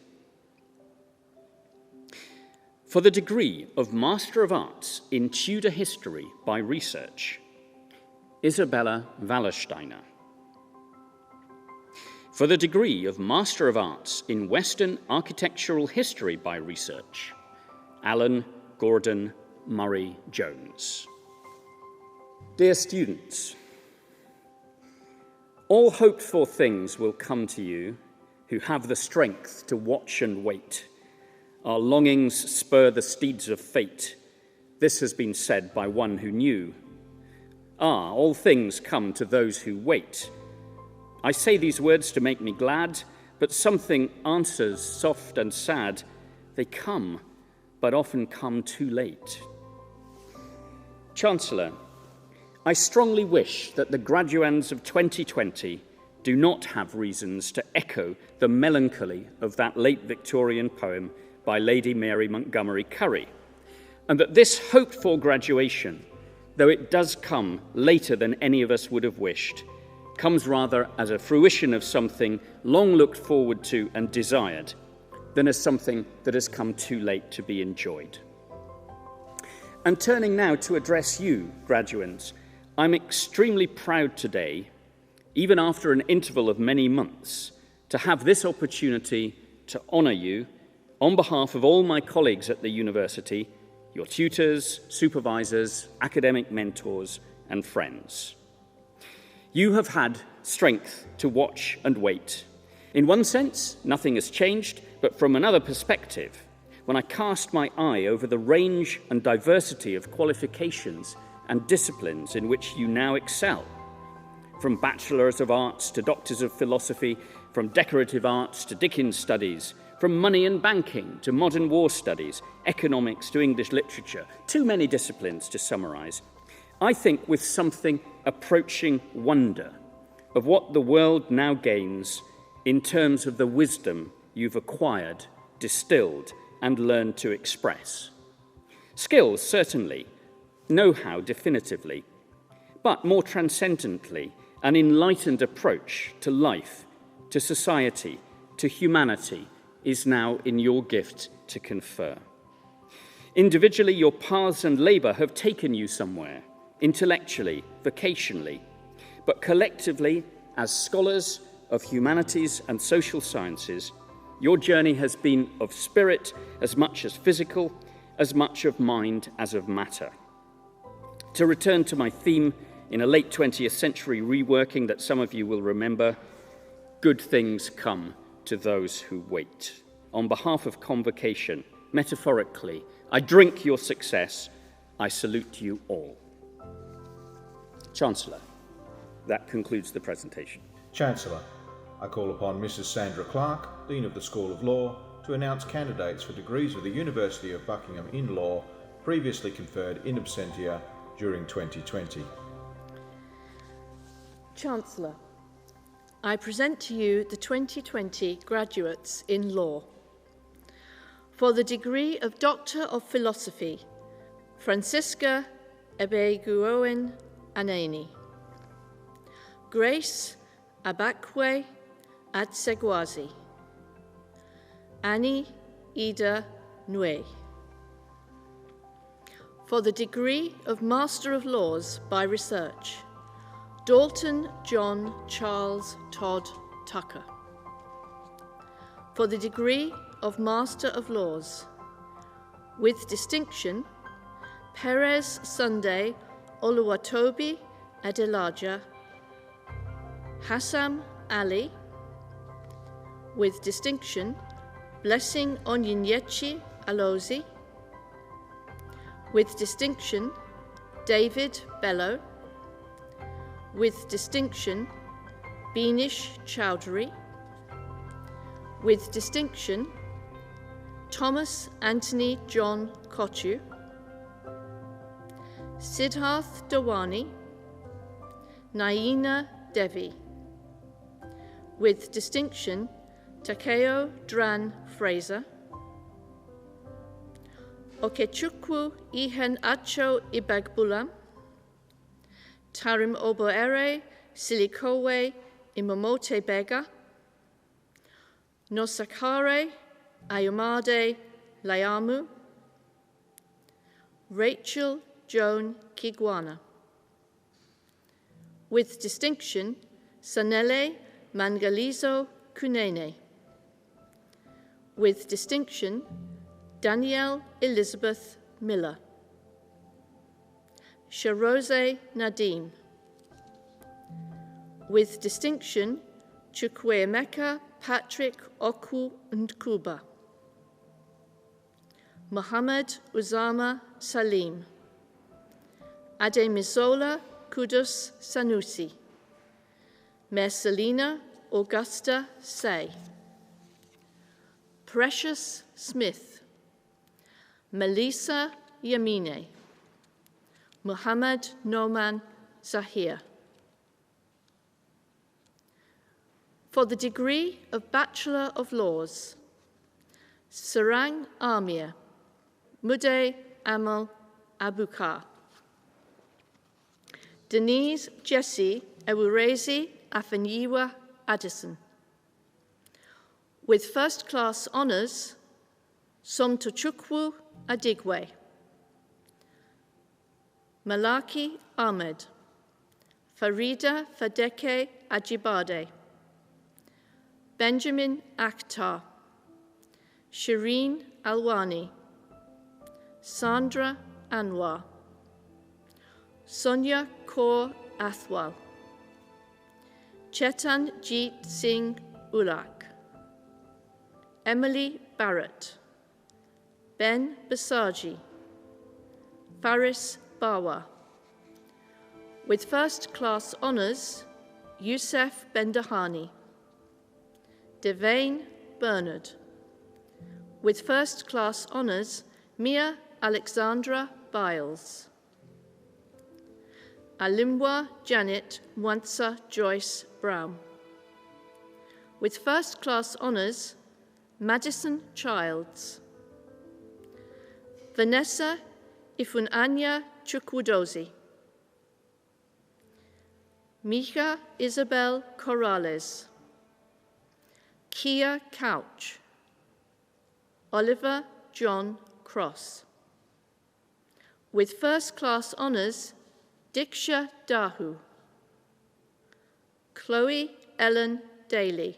For the degree of Master of Arts in Tudor History by Research, Isabella Wallersteiner. For the degree of Master of Arts in Western Architectural History by Research, Alan Gordon Murray Jones. Dear students, all hoped-for things will come to you who have the strength to watch and wait. Our longings spur the steeds of fate. This has been said by one who knew. Ah, all things come to those who wait. I say these words to make me glad, but something answers soft and sad. They come, but often come too late. Chancellor, I strongly wish that the graduands of 2020 do not have reasons to echo the melancholy of that late Victorian poem by Lady Mary Montgomery Curry, and that this hoped-for graduation, though it does come later than any of us would have wished, comes rather as a fruition of something long looked forward to and desired, than as something that has come too late to be enjoyed. And turning now to address you, graduands, I'm extremely proud today, even after an interval of many months, to have this opportunity to honour you on behalf of all my colleagues at the university, your tutors, supervisors, academic mentors, and friends. You have had strength to watch and wait. In one sense, nothing has changed, but from another perspective, when I cast my eye over the range and diversity of qualifications and disciplines in which you now excel, from bachelors of arts to doctors of philosophy, from decorative arts to Dickens studies, from money and banking to modern war studies, economics to English literature, too many disciplines to summarize, I think with something approaching wonder of what the world now gains in terms of the wisdom you've acquired, distilled, and learned to express. Skills, certainly, know-how definitively, but more transcendently, an enlightened approach to life, to society, to humanity is now in your gift to confer. Individually, your paths and labour have taken you somewhere, intellectually, vocationally, but collectively, as scholars of humanities and social sciences, your journey has been of spirit as much as physical, as much of mind as of matter. To return to my theme in a late 20th century reworking that some of you will remember, good things come to those who wait. On behalf of Convocation, metaphorically, I drink your success. I salute you all. Chancellor, that concludes the presentation. Chancellor, I call upon Mrs. Sandra Clark, Dean of the School of Law, to announce candidates for degrees of the University of Buckingham in Law previously conferred in absentia during 2020. Chancellor, I present to you the 2020 graduates in law. For the degree of Doctor of Philosophy, Francisca MB01UOAN9JWKUP7. Grace Abakwe Atsegwazi. Annie Ida Nwe. For the degree of Master of Laws by Research, Dalton John Charles Todd Tucker. For the degree of Master of Laws, with distinction, Perez Sunday Oluwatobi Adelaja, Hassam Ali, with distinction, Blessing Onyinyechi Alozi, with distinction, David Bello, with distinction, Beenish Chowdhury, with distinction, Thomas Anthony John Kochu, Siddharth Dawani, Naina Devi, with distinction, Takeo Dran Fraser, Okechukwu Ihan Acho Ibagbulam, Tarim Oboere Silikowe Imomote Bega, Nosakare Ayomade Layamu, Rachel Joan Kigwana. With distinction, Sanele Mangalizo Kunene. With distinction, Danielle Elizabeth Miller. Sharose Nadim. With distinction, Chukwuemeka Patrick Oku Nkuba. Muhammad Uzama Salim. Ademizola Kudus Sanusi. Mercelina Augusta Say. Precious Smith. Melissa Yamine. Muhammad Noman Zahir. For the degree of Bachelor of Laws, Sarang Amir, Mude Amal Abukar. Denise Jessie Ewurezi Afenyiwa Addison. With first-class honours, Somtochukwu Adigwe. Malaki Ahmed. Farida Fadeke Ajibade. Benjamin Akhtar. Shireen Alwani. Sandra Anwar. Sonia Kaur Athwal. Chetan Jeet Singh Ulak. Emily Barrett. Ben Basaji. Faris Bawa. With first-class honours, Youssef Bendahani. Devane Bernard. With first-class honours, Mia Alexandra Biles. Alimwa Janet Mwansa Joyce Brown. With first-class honours, Madison Childs. Vanessa Ifunanya Chukwudozi. Mika Isabel Corrales, Kia Couch, Oliver John Cross. With first-class honours, Diksha Dahu, Chloe Ellen Daly,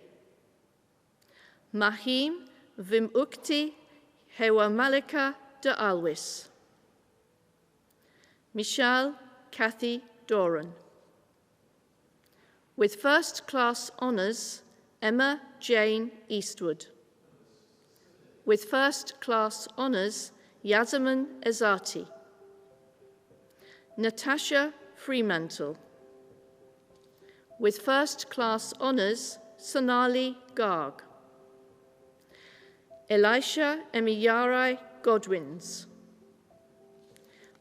Mahim Vimukti Hewamalika de Alwis, Michelle Kathy Doran. With first-class honours, Emma Jane Eastwood. With first-class honours, Yazaman Ezati, Natasha Fremantle. With first-class honours, Sonali Garg, Elisha Emiyarai Godwins.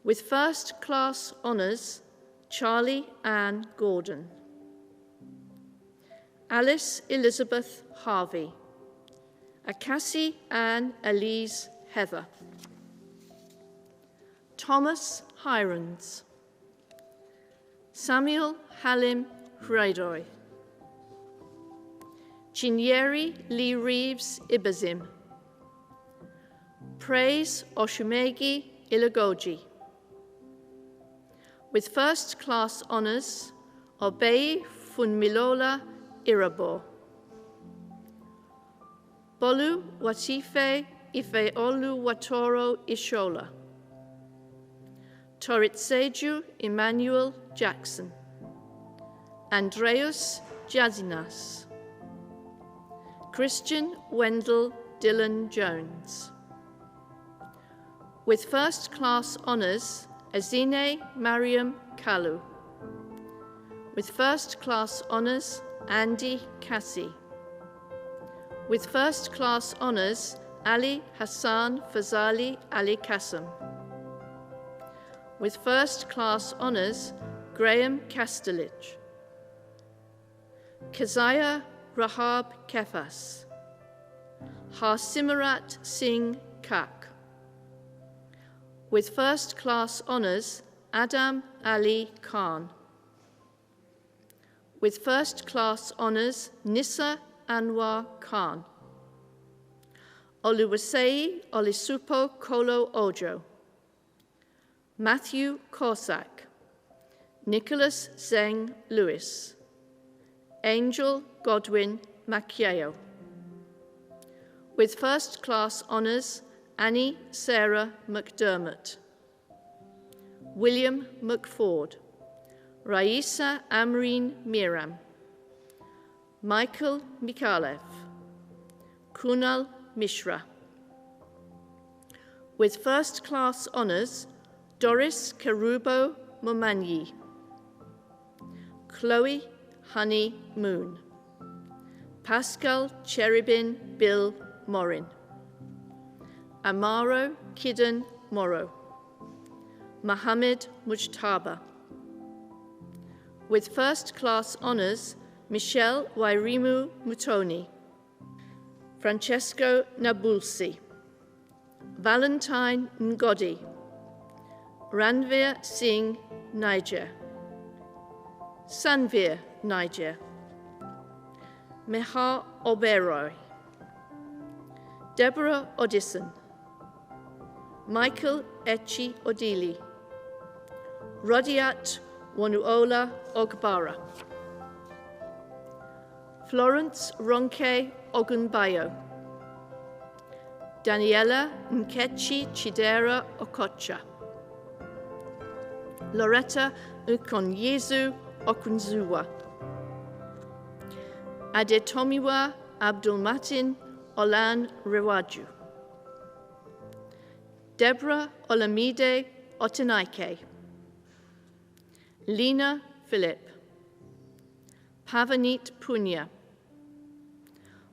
With first-class honours, Charlie Ann Gordon, Alice Elizabeth Harvey, Akasi Ann Elise Heather, Thomas Hirons, Samuel Halim Hreidoy, Chinyeri Lee Reeves Ibazim, Praise Oshumegi Ilagoji. With first-class honours, Obei Funmilola Irabo, Bolu Watife Ifeolu Watoro Ishola, Toritseju Emmanuel Jackson, Andreas Jazinas, Christian Wendell Dillon Jones. With first-class honours, Azine Mariam Kalu. With first-class honours, Andy Cassie. With first-class honours, Ali Hassan Fazali Ali Qasim. With first-class honours, Graham Kastelich, Keziah Rahab Kefas, Harsimarat Singh Kak. With first-class honours, Adam Ali Khan. With first-class honours, Nissa Anwar Khan, Oluwasei Olisupo Kolo Ojo, Matthew Corsack, Nicholas Zeng Lewis, Angel Godwin Macchio. With first-class honours, Annie Sarah McDermott, William McFord, Raisa Amreen Miram, Michael Mikhalev, Kunal Mishra. With first-class honours, Doris Karubo Momanyi, Chloe Honey Moon, Pascal Cherubin Bill Morin, Amaro Kidan Moro, Mohammed Mujtaba. With first-class honours, Michelle Wairimu Mutoni, Francesco Nabulsi, Valentine Ngodi, Ranveer Singh Niger, Sanveer Niger, Meha Oberoi, Deborah Odison, Michael Echi Odili, Rodiat Wanuola Ogbara, Florence Ronke Ogunbayo, Daniela Nkechi Chidera Okocha, Loretta Ukonyezu Okunzuwa, Adetomiwa Abdulmatin Olan Rewaju, Deborah Olamide Otenaike, Lena Philip, Pavanit Punya.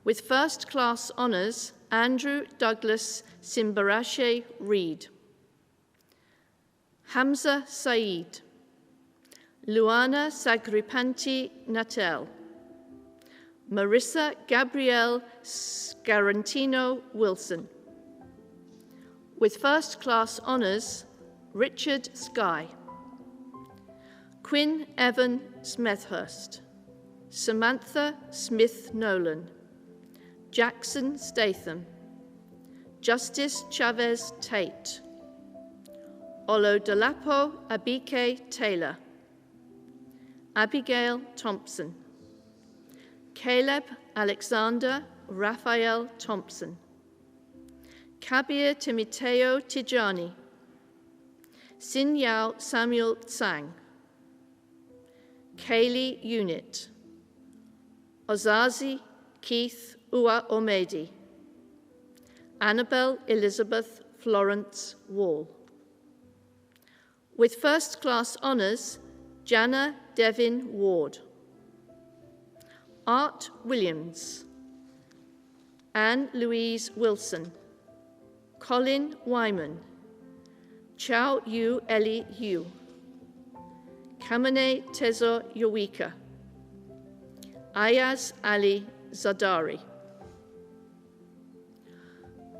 With first-class honours, Andrew Douglas Simbarashe Reed, Hamza Saeed, Luana Sagripanti Natel, Marissa Gabrielle Scarantino Wilson. With first-class honours, Richard Skye, Quinn Evan Smethurst, Samantha Smith-Nolan, Jackson Statham, Justice Chavez Tate, Olodolapo Abike Taylor, Abigail Thompson, Caleb Alexander Raphael Thompson, Kabir Timiteo Tijani, Sin Yao Samuel Tsang, Kaylee Unit, Ozazi Keith Ua Omedi, Annabel Elizabeth Florence Wall. With first class honours, Jana Devin Ward, Art Williams, Anne Louise Wilson, Colin Wyman, Chow Yu Eli Yu, Kamane Tezo Yowika, Ayaz Ali Zadari.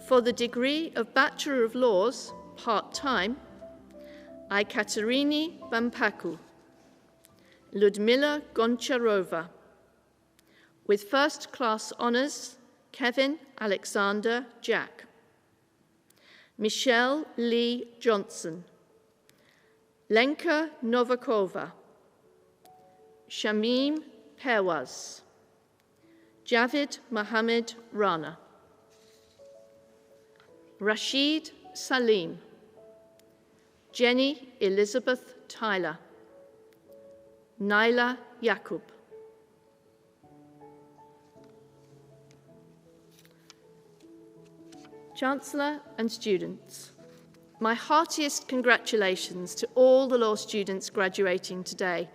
For the degree of Bachelor of Laws, part-time, I Katerini Bampaku, Ludmila Goncharova. With first-class honours, Kevin Alexander Jack, Michelle Lee Johnson, Lenka Novakova, Shamim Perwaz, Javid Mohammed Rana, Rashid Salim, Jenny Elizabeth Tyler, Naila Yakub. Chancellor and students, my heartiest congratulations to all the law students graduating today.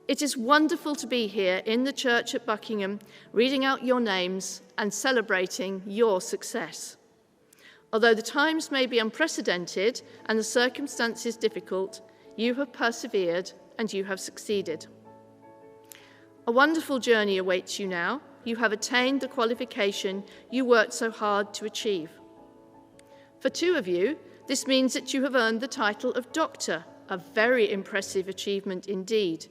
It is wonderful to be here in the church at Buckingham, reading out your names and celebrating your success. Although the times may be unprecedented and the circumstances difficult, you have persevered and you have succeeded. A wonderful journey awaits you now. You have attained the qualification you worked so hard to achieve. For two of you, this means that you have earned the title of Doctor, a very impressive achievement indeed.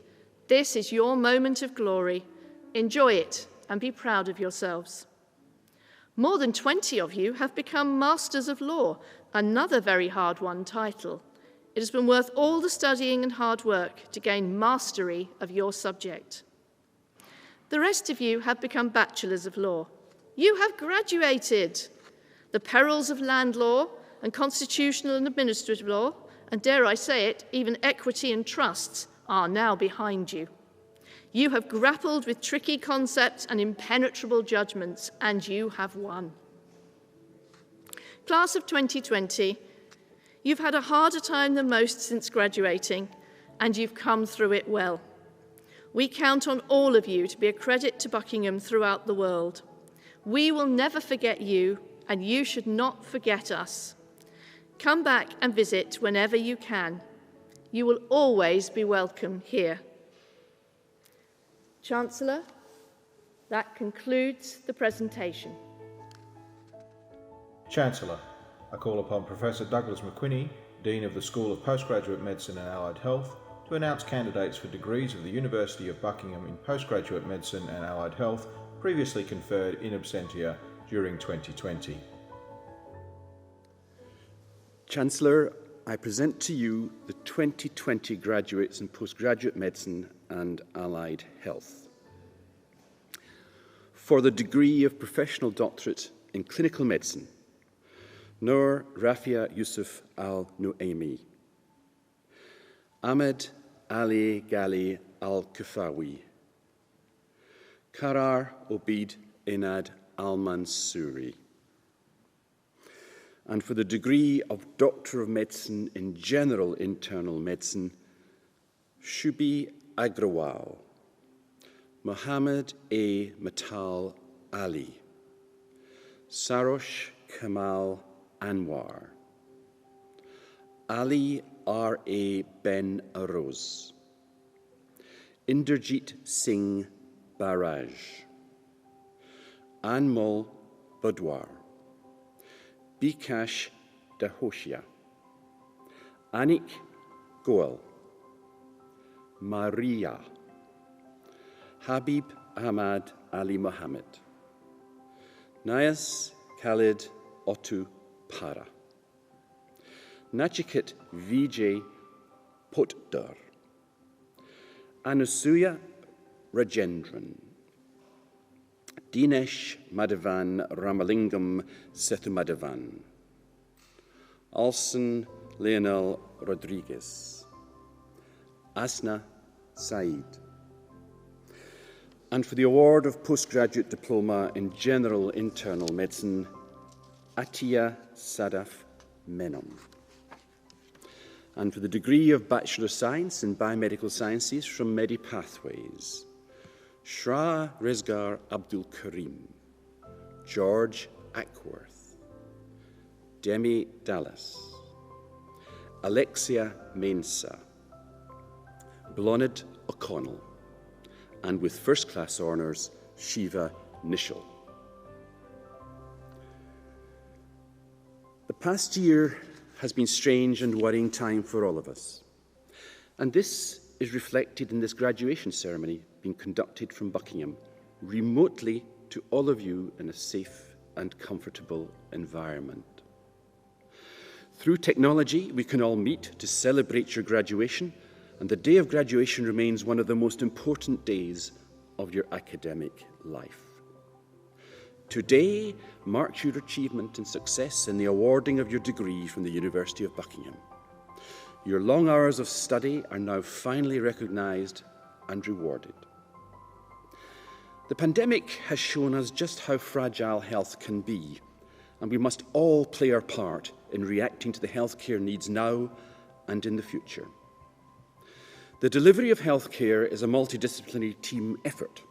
This is your moment of glory. Enjoy it and be proud of yourselves. More than 20 of you have become Masters of Law, another very hard-won title. It has been worth all the studying and hard work to gain mastery of your subject. The rest of you have become Bachelors of Law. You have graduated. The perils of land law and constitutional and administrative law, and dare I say it, even equity and trusts, are now behind you. You have grappled with tricky concepts and impenetrable judgments, and you have won. Class of 2020, you've had a harder time than most since graduating, and you've come through it well. We count on all of you to be a credit to Buckingham throughout the world. We will never forget you, and you should not forget us. Come back and visit whenever you can. You will always be welcome here. Chancellor, that concludes the presentation. Chancellor, I call upon Professor Douglas McQuinney, Dean of the School of Postgraduate Medicine and Allied Health, to announce candidates for degrees of the University of Buckingham in Postgraduate Medicine and Allied Health previously conferred in absentia during 2020. Chancellor, I present to you the 2020 graduates in Postgraduate Medicine and Allied Health. For the degree of Professional Doctorate in Clinical Medicine, Nur Rafia Yusuf Al-Nuaimi, Ahmed Ali Gali Al-Kufawi, Karar Obid Inad Al-Mansouri. And for the degree of Doctor of Medicine in General Internal Medicine, Shubi Agrawal, Mohammed A. Matal Ali, Sarosh Kamal Anwar, Ali R.A. Ben Aroz, Inderjeet Singh Baraj, Anmol Budwar, Bikash Dahoshia, Anik Goel, Maria, Habib Ahmad Ali Mohammed, Nayas Khalid Otu Para, Nachiket Vijay Potdar, Anusuya Rajendran, Dinesh Madhavan Ramalingam Sethumadhavan, Alson Leonel Rodriguez, Asna Said. And for the award of postgraduate diploma in general internal medicine, Atiya Sadaf Menon. And for the degree of Bachelor of Science in Biomedical Sciences from MediPathways, Shra Rezgar Abdul Karim, George Ackworth, Demi Dallas, Alexia Mensah, Blonid O'Connell, and with first-class honours, Shiva Nishal. The past year has been strange and worrying time for all of us, and this is reflected in this graduation ceremony being conducted from Buckingham, remotely to all of you in a safe and comfortable environment. Through technology, we can all meet to celebrate your graduation, and the day of graduation remains one of the most important days of your academic life. Today marks your achievement and success in the awarding of your degree from the University of Buckingham. Your long hours of study are now finally recognised and rewarded. The pandemic has shown us just how fragile health can be, and we must all play our part in reacting to the healthcare needs now and in the future. The delivery of healthcare is a multidisciplinary team effort,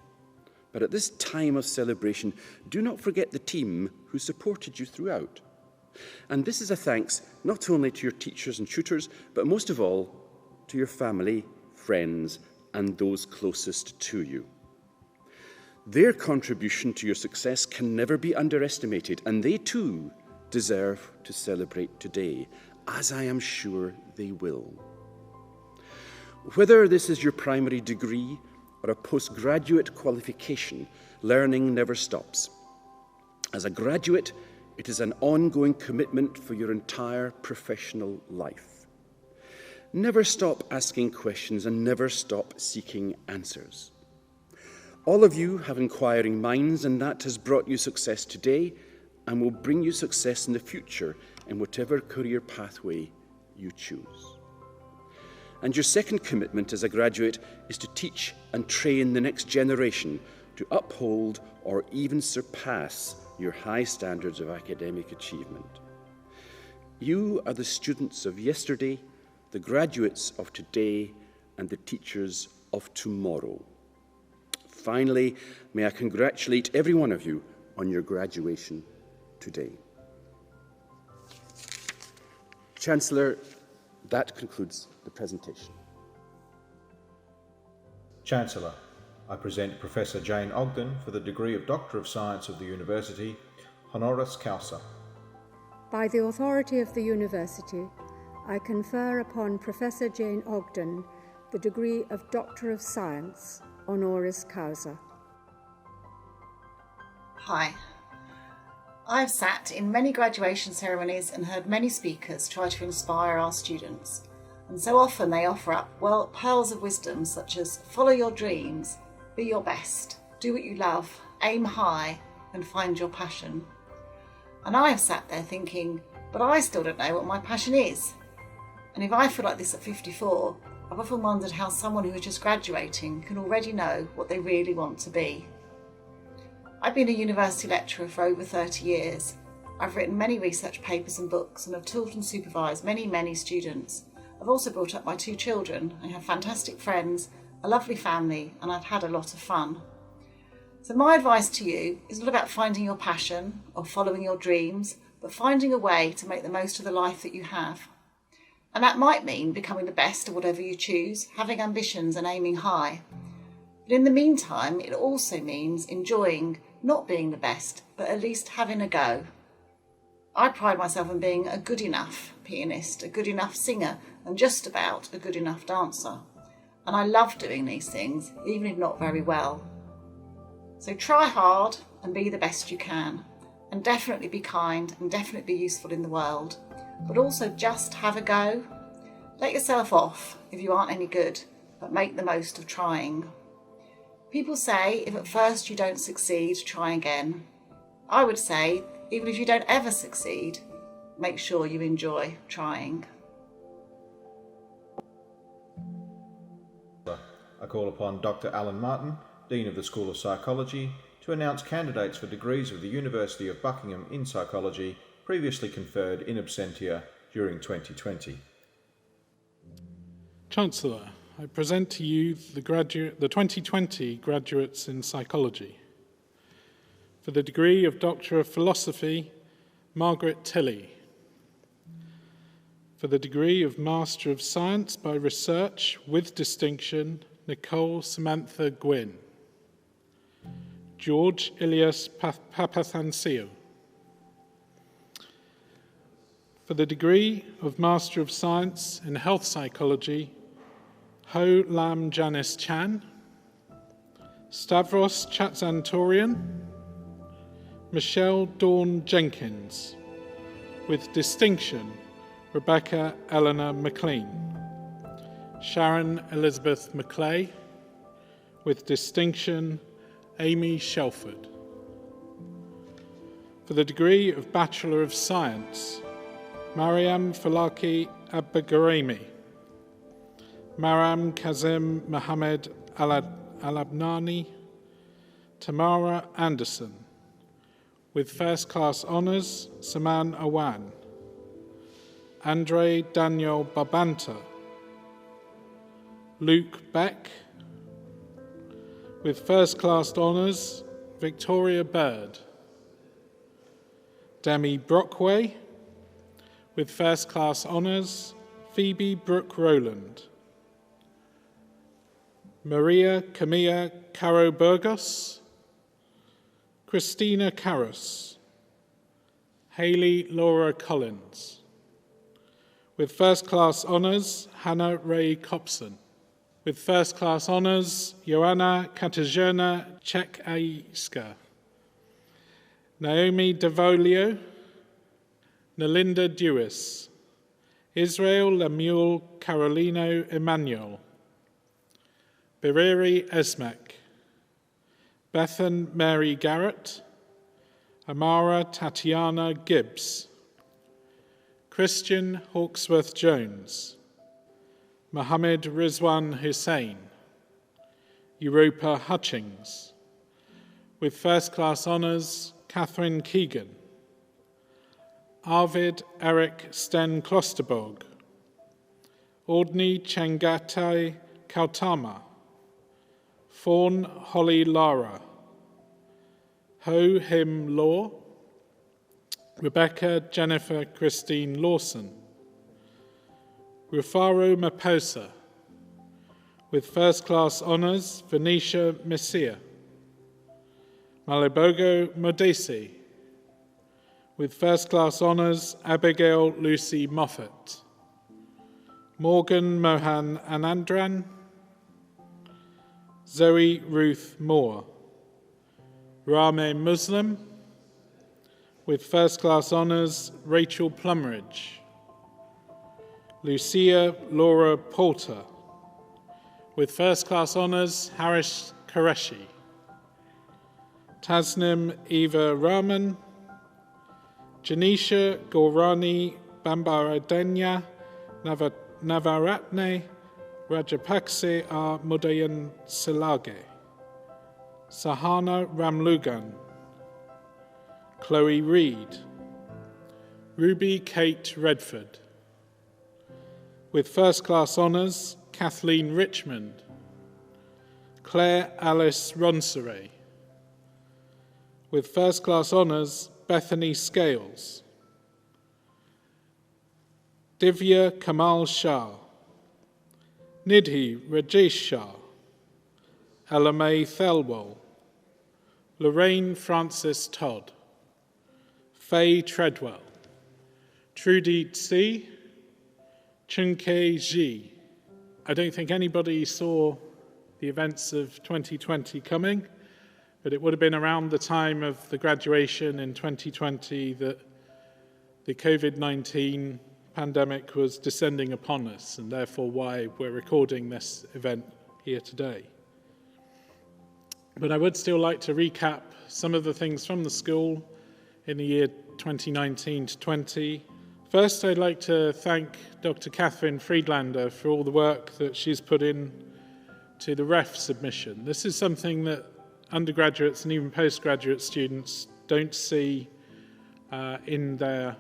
but at this time of celebration, do not forget the team who supported you throughout. And this is a thanks not only to your teachers and tutors, but most of all, to your family, friends, and those closest to you. Their contribution to your success can never be underestimated, and they too deserve to celebrate today, as I am sure they will. Whether this is your primary degree or a postgraduate qualification, learning never stops. As a graduate, it is an ongoing commitment for your entire professional life. Never stop asking questions and never stop seeking answers. All of you have inquiring minds, and that has brought you success today and will bring you success in the future in whatever career pathway you choose. And your second commitment as a graduate is to teach and train the next generation to uphold or even surpass your high standards of academic achievement. You are the students of yesterday, the graduates of today, and the teachers of tomorrow. Finally, may I congratulate every one of you on your graduation today. Chancellor, that concludes the presentation. Chancellor, I present Professor Jane Ogden for the degree of Doctor of Science of the University, honoris causa. By the authority of the University, I confer upon Professor Jane Ogden the degree of Doctor of Science, honoris causa. Hi. I've sat in many graduation ceremonies and heard many speakers try to inspire our students. And so often they offer up, well, pearls of wisdom such as follow your dreams, be your best, do what you love, aim high and find your passion. And I have sat there thinking, but I still don't know what my passion is. And if I feel like this at 54, I've often wondered how someone who is just graduating can already know what they really want to be. I've been a university lecturer for over 30 years. I've written many research papers and books and have taught and supervised many students. I've also brought up my 2 children. I have fantastic friends, a lovely family, and I've had a lot of fun. So my advice to you is not about finding your passion or following your dreams, but finding a way to make the most of the life that you have. And that might mean becoming the best of whatever you choose, having ambitions and aiming high. But in the meantime, it also means enjoying not being the best, but at least having a go. I pride myself on being a good enough pianist, a good enough singer, and just about a good enough dancer. and I love doing these things, even if not very well. So try hard and be the best you can, and definitely be kind and definitely be useful in the world, but also just have a go. Let yourself off if you aren't any good, but make the most of trying. People say if at first you don't succeed, try again. I would say even if you don't ever succeed, make sure you enjoy trying. I call upon Dr. Alan Martin, Dean of the School of Psychology, to announce candidates for degrees of the University of Buckingham in Psychology previously conferred in absentia during 2020. Chancellor, I present to you the 2020 graduates in Psychology. For the degree of Doctor of Philosophy, Margaret Tilley. For the degree of Master of Science by Research with distinction, Nicole Samantha Gwynn. George Ilias Papathansiou. For the degree of Master of Science in Health Psychology, Ho Lam Janice Chan. Stavros Chatzantorian. Michelle Dawn Jenkins. With distinction, Rebecca Eleanor McLean. Sharon Elizabeth McClay. With distinction, Amy Shelford. For the degree of Bachelor of Science, Mariam Falaki Abbagaremi. Maram Kazim Mohammed Alabnani. Tamara Anderson. With First Class Honours, Saman Awan. Andre Daniel Babanta. Luke Beck. With First Class Honours, Victoria Bird. Demi Brockway. With First Class Honours, Phoebe Brooke Rowland. Maria Camilla Caro Burgos. Christina Karras. Hayley Laura Collins. With First Class Honours, Hannah Ray Copson. With First Class Honours, Joanna Katarzyna Czech-Aiska. Naomi Devolio. Nalinda Dewis. Israel Lemuel Carolino Emmanuel. Biriri Esmek. Bethan Mary Garrett. Amara Tatiana Gibbs. Christian Hawksworth Jones. Mohammed Rizwan Hussain. Europa Hutchings. With First Class Honours, Catherine Keegan. Arvid Eric Sten Klosterborg. Audney Chengatai Kautama. Fawn Holly Lara. Ho Him Law. Rebecca Jennifer Christine Lawson. Rufaro Maposa. With First Class Honours, Venetia Messia. Malibogo Modesi. With First Class Honours, Abigail Lucy Moffat. Morgan Mohan Anandran. Zoe Ruth Moore. Rame Muslim. With First Class Honours, Rachel Plumridge. Lucia Laura Poulter. With First Class Honours, Harish Qureshi. Tasnim Eva Rahman. Janisha Gaurani Bambaradenya Navaratne Rajapakse R. Mudayan Silage. Sahana Ramlugan. Chloe Reed. Ruby Kate Redford. With First Class Honours, Kathleen Richmond. Claire Alice Ronseret. With First Class Honours, Bethany Scales. Divya Kamal Shah. Nidhi Rajesh Shah. Elamay Thelwell. Lorraine Francis Todd. Faye Treadwell. Trudy Tsi. Chunke Ji. I don't think anybody saw the events of 2020 coming, but it would have been around the time of the graduation in 2020 that the COVID-19 pandemic was descending upon us, and therefore why we're recording this event here today. But I would still like to recap some of the things from the school in the year 2019 to 20. First, I'd like to thank Dr. Catherine Friedlander for all the work that she's put in to the REF submission. This is something that undergraduates and even postgraduate students don't see in the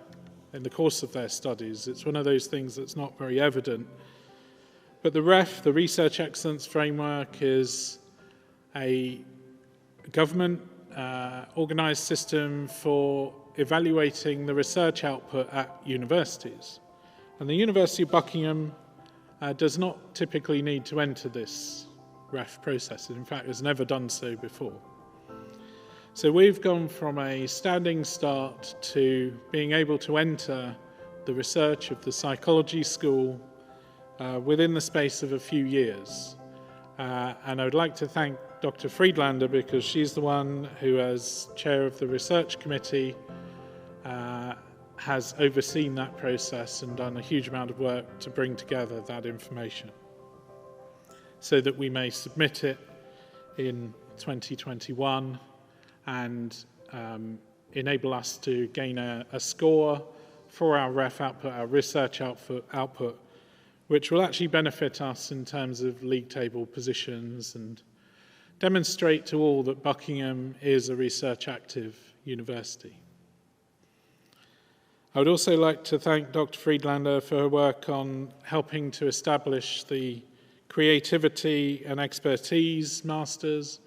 course of their studies. It's one of those things that's not very evident. But the REF, the Research Excellence Framework, is a government organised system for evaluating the research output at universities. And the University of Buckingham does not typically need to enter this REF process. In fact, has never done so before. So we've gone from a standing start to being able to enter the research of the psychology school within the space of a few years. And I would like to thank Dr. Friedlander because she's the one who, as chair of the research committee, has overseen that process and done a huge amount of work to bring together that information so that we may submit it in 2021 and enable us to gain a score for our REF output, our research output, which will actually benefit us in terms of league table positions and demonstrate to all that Buckingham is a research active university. I would also like to thank Dr. Friedlander for her work on helping to establish the Creativity and Expertise Masters,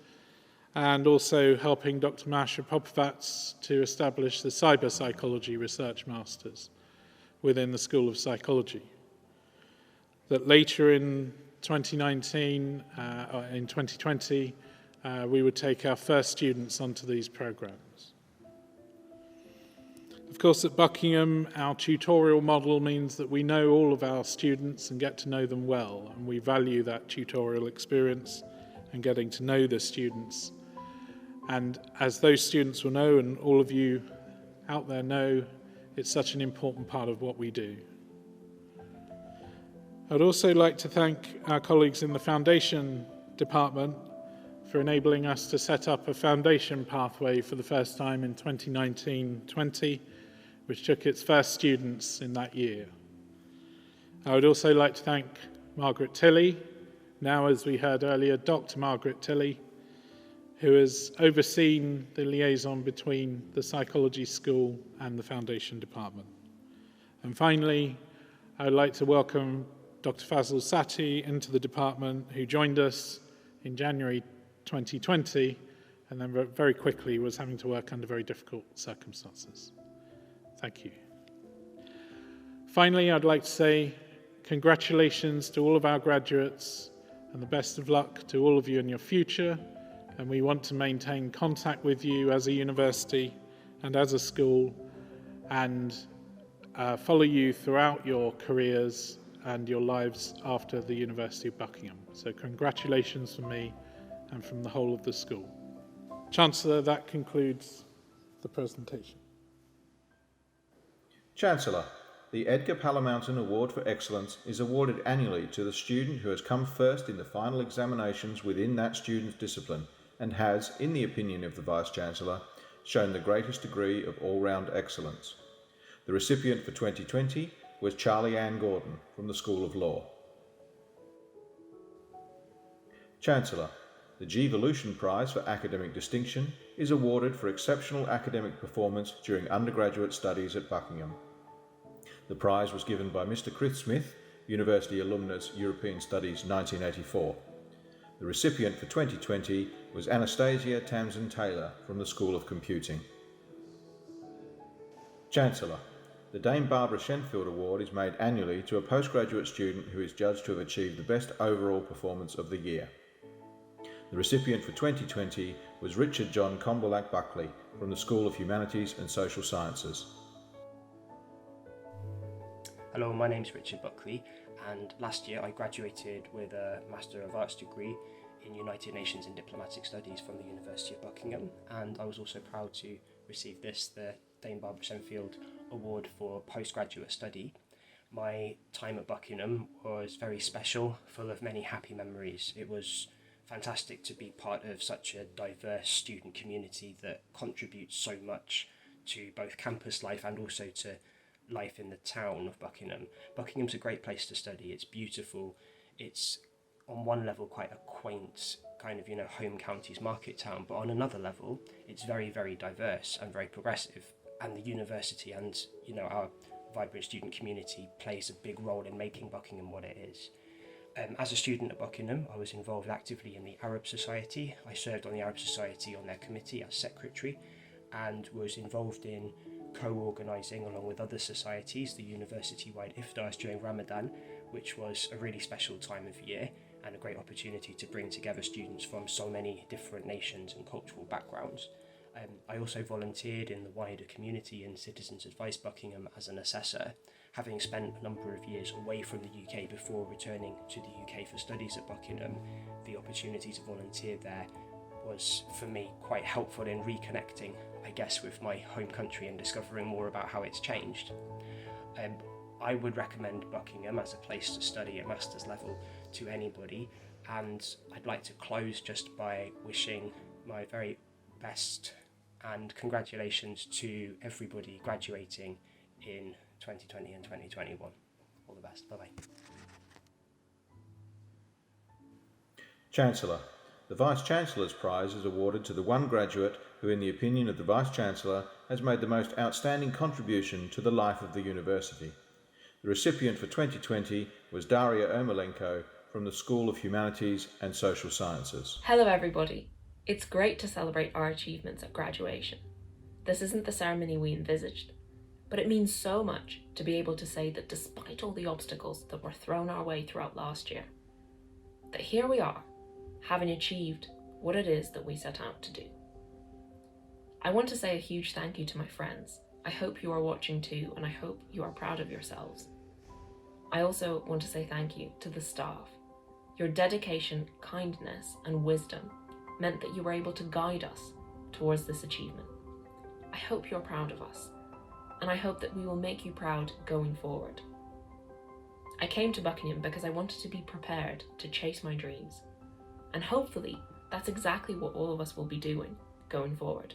and also helping Dr. Masha Popovats to establish the Cyber Psychology Research Masters within the School of Psychology. That later in 2019, or in 2020, we would take our first students onto these programs. Of course, at Buckingham, our tutorial model means that we know all of our students and get to know them well, and we value that tutorial experience and getting to know the students. And as those students will know, and all of you out there know, it's such an important part of what we do. I'd also like to thank our colleagues in the Foundation Department for enabling us to set up a foundation pathway for the first time in 2019-20, which took its first students in that year. I would also like to thank Margaret Tilley, now, as we heard earlier, Dr. Margaret Tilley, who has overseen the liaison between the Psychology School and the Foundation Department. And finally, I would like to welcome Dr. Fazil Sati into the department, who joined us in January 2020, and then very quickly was having to work under very difficult circumstances. Thank you. Finally, I'd like to say congratulations to all of our graduates and the best of luck to all of you in your future. And we want to maintain contact with you as a university and as a school and follow you throughout your careers and your lives after the University of Buckingham. So congratulations from me and from the whole of the school. Chancellor, that concludes the presentation. Chancellor, the Edgar Palamountain Award for Excellence is awarded annually to the student who has come first in the final examinations within that student's discipline and has, in the opinion of the Vice-Chancellor, shown the greatest degree of all-round excellence. The recipient for 2020 was Charlie Ann Gordon from the School of Law. Chancellor, the G-Volution Prize for Academic Distinction is awarded for exceptional academic performance during undergraduate studies at Buckingham. The prize was given by Mr. Chris Smith, University Alumnus European Studies 1984. The recipient for 2020 was Anastasia Tamsin-Taylor from the School of Computing. Chancellor, the Dame Barbara Shenfield Award is made annually to a postgraduate student who is judged to have achieved the best overall performance of the year. The recipient for 2020 was Richard John Combalack Buckley from the School of Humanities and Social Sciences. Hello, my name is Richard Buckley. and last year I graduated with a Master of Arts degree in United Nations in Diplomatic Studies from the University of Buckingham, and I was also proud to receive the Dame Barbara Senfield Award for Postgraduate Study. My time at Buckingham was very special, full of many happy memories. It was fantastic to be part of such a diverse student community that contributes so much to both campus life and also to life in the town of Buckingham. Buckingham's a great place to study. It's beautiful. It's on one level quite a quaint kind of, home counties market town, but on another level it's very, very diverse and very progressive. And the university and, our vibrant student community plays a big role in making Buckingham what it is. As a student at Buckingham, I was involved actively in the Arab Society. I served on the Arab Society on their committee as secretary and was involved in co-organising, along with other societies, the university-wide iftars during Ramadan, which was a really special time of year and a great opportunity to bring together students from so many different nations and cultural backgrounds. I also volunteered in the wider community in Citizens Advice Buckingham as an assessor, having spent a number of years away from the UK before returning to the UK for studies at Buckingham. The opportunity to volunteer there was, for me, quite helpful in reconnecting, I guess, with my home country and discovering more about how it's changed. I would recommend Buckingham as a place to study at master's level to anybody, and I'd like to close just by wishing my very best and congratulations to everybody graduating in 2020 and 2021. All the best. Bye-bye. Chancellor. The Vice-Chancellor's Prize is awarded to the one graduate who, in the opinion of the Vice-Chancellor, has made the most outstanding contribution to the life of the university. The recipient for 2020 was Daria Ermolenko from the School of Humanities and Social Sciences. Hello everybody. It's great to celebrate our achievements at graduation. This isn't the ceremony we envisaged, but it means so much to be able to say that despite all the obstacles that were thrown our way throughout last year, that here we are, having achieved what it is that we set out to do. I want to say a huge thank you to my friends. I hope you are watching too, and I hope you are proud of yourselves. I also want to say thank you to the staff. Your dedication, kindness, and wisdom meant that you were able to guide us towards this achievement. I hope you're proud of us, and I hope that we will make you proud going forward. I came to Buckingham because I wanted to be prepared to chase my dreams, and hopefully that's exactly what all of us will be doing going forward.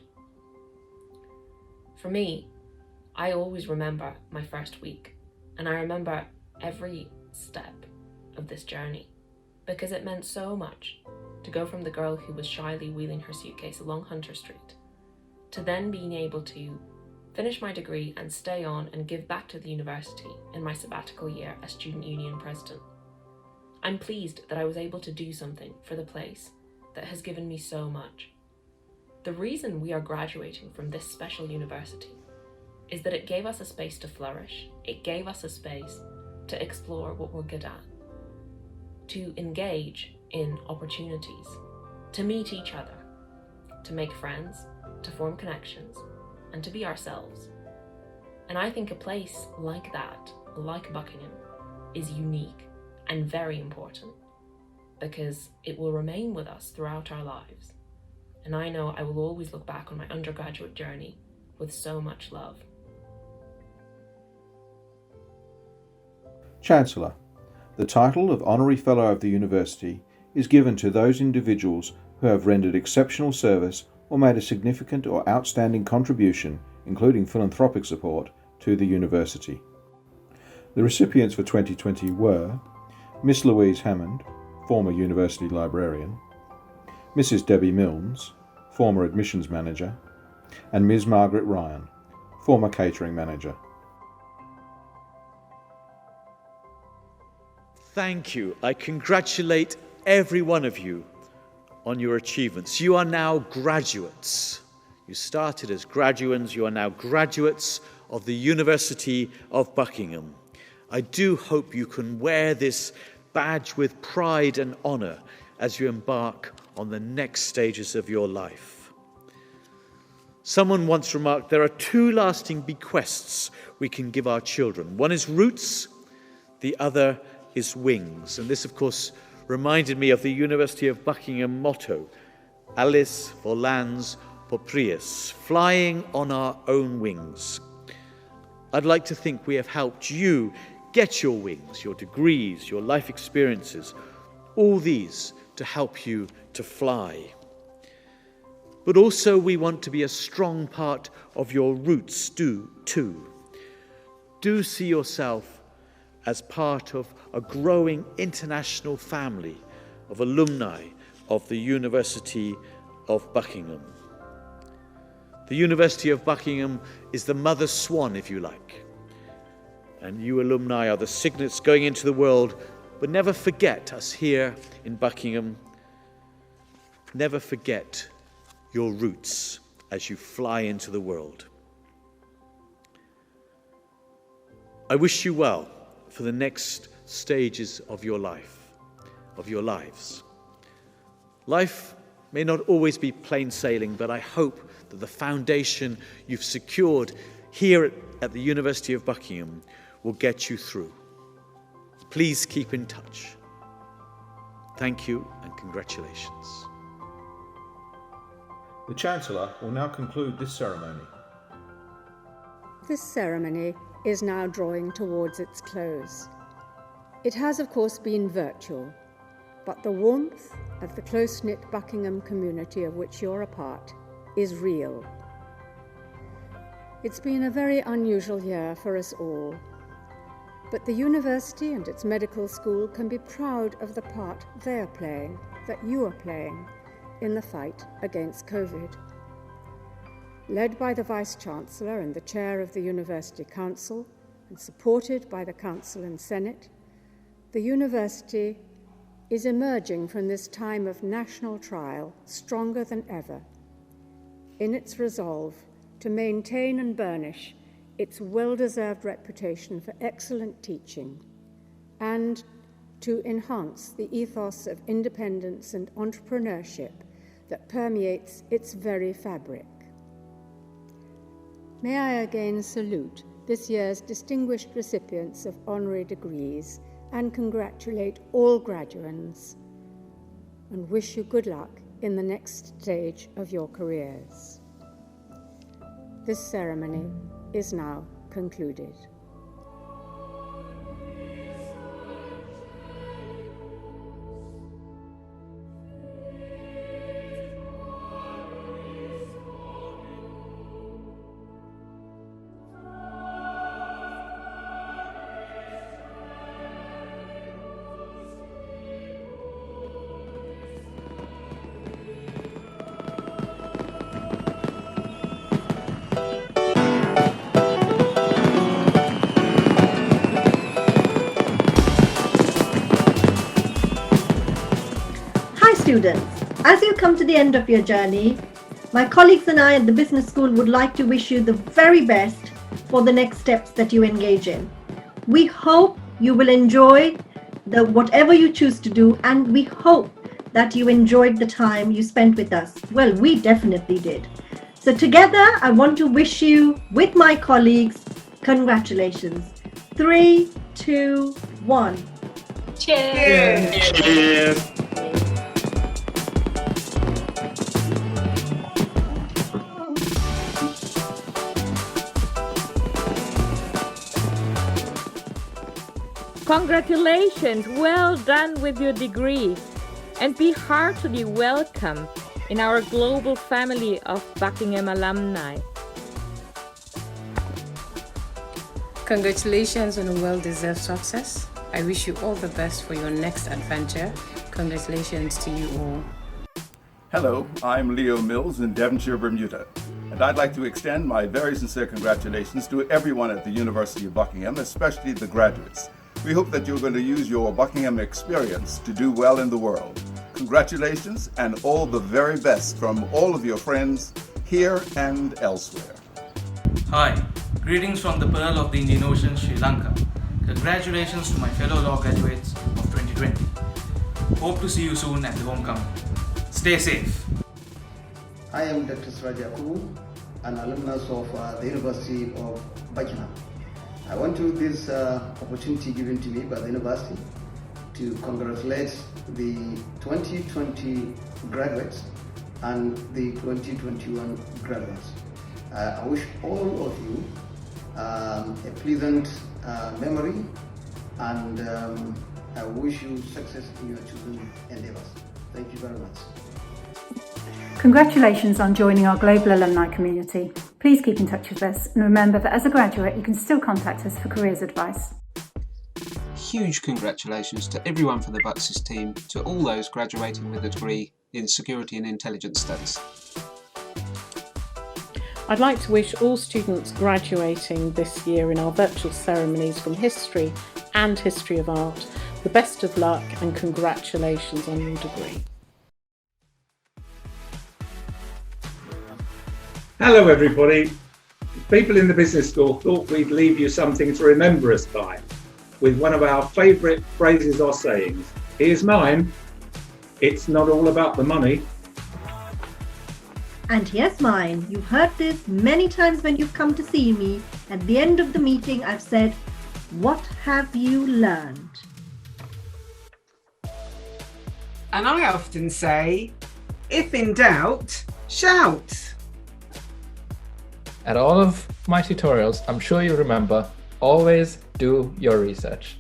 For me, I always remember my first week, and I remember every step of this journey, because it meant so much to go from the girl who was shyly wheeling her suitcase along Hunter Street to then being able to finish my degree and stay on and give back to the university in my sabbatical year as student union president. I'm pleased that I was able to do something for the place that has given me so much. The reason we are graduating from this special university is that it gave us a space to flourish. It gave us a space to explore what we're good at, to engage in opportunities, to meet each other, to make friends, to form connections, and to be ourselves. And I think a place like that, like Buckingham, is unique and very important because it will remain with us throughout our lives. And I know I will always look back on my undergraduate journey with so much love. Chancellor. The title of Honorary Fellow of the University is given to those individuals who have rendered exceptional service or made a significant or outstanding contribution, including philanthropic support, to the university. The recipients for 2020 were Miss Louise Hammond, former university librarian, Mrs. Debbie Milnes, former admissions manager, and Ms. Margaret Ryan, former catering manager. Thank you. I congratulate every one of you on your achievements. You are now graduates. You started as graduands. You are now graduates of the University of Buckingham. I do hope you can wear this badge with pride and honour as you embark on the next stages of your life. Someone once remarked there are two lasting bequests we can give our children. One is roots, the other is wings. And this, of course, reminded me of the University of Buckingham motto, Alice volans proprius, flying on our own wings. I'd like to think we have helped you get your wings, your degrees, your life experiences, all these to help you to fly. But also we want to be a strong part of your roots too. Do see yourself as part of a growing international family of alumni of the University of Buckingham. The University of Buckingham is the mother swan, if you like. And you alumni are the signets going into the world, but never forget us here in Buckingham. Never forget your roots as you fly into the world. I wish you well for the next stages of your life, of your lives. Life may not always be plain sailing, but I hope that the foundation you've secured here at the University of Buckingham will get you through. Please keep in touch. Thank you and congratulations. The Chancellor will now conclude this ceremony. This ceremony is now drawing towards its close. It has, of course, been virtual, but the warmth of the close-knit Buckingham community of which you're a part is real. It's been a very unusual year for us all, but the university and its medical school can be proud of the part they are playing, that you are playing, in the fight against COVID. Led by the Vice-Chancellor and the Chair of the University Council, and supported by the Council and Senate, the university is emerging from this time of national trial stronger than ever, in its resolve to maintain and burnish its well-deserved reputation for excellent teaching, and to enhance the ethos of independence and entrepreneurship that permeates its very fabric. May I again salute this year's distinguished recipients of honorary degrees and congratulate all graduands and wish you good luck in the next stage of your careers. This ceremony is now concluded. Students, as you come to the end of your journey, my colleagues and I at the Business School would like to wish you the very best for the next steps that you engage in. We hope you will enjoy whatever you choose to do, and we hope that you enjoyed the time you spent with us. Well, we definitely did. So together, I want to wish you, with my colleagues, congratulations. 3, 2, 1. Cheers! Cheers! Congratulations, well done with your degree, and be heartily welcome in our global family of Buckingham alumni. Congratulations on a well-deserved success. I wish you all the best for your next adventure. Congratulations to you all. Hello, I'm Leo Mills in Devonshire, Bermuda, and I'd like to extend my very sincere congratulations to everyone at the University of Buckingham, especially the graduates. We hope that you're going to use your Buckingham experience to do well in the world. Congratulations and all the very best from all of your friends here and elsewhere. Hi, greetings from the Pearl of the Indian Ocean, Sri Lanka. Congratulations to my fellow law graduates of 2020. Hope to see you soon at the homecoming. Stay safe. I am Dr. Suraj Yakubu, an alumnus of the University of Buckingham. I want to use this opportunity given to me by the university to congratulate the 2020 graduates and the 2021 graduates. I wish all of you a pleasant memory, and I wish you success in your chosen endeavors. Thank you very much. Congratulations on joining our global alumni community. Please keep in touch with us, and remember that as a graduate you can still contact us for careers advice. Huge congratulations to everyone from the Buxys team, to all those graduating with a degree in Security and Intelligence Studies. I'd like to wish all students graduating this year in our virtual ceremonies from History and History of Art the best of luck and congratulations on your degree. Hello everybody. People in the business school thought we'd leave you something to remember us by, with one of our favourite phrases or sayings. Here's mine. It's not all about the money. And here's mine. You've heard this many times when you've come to see me. At the end of the meeting, I've said, "What have you learned?" And I often say, if in doubt, shout. At all of my tutorials, I'm sure you remember, always do your research.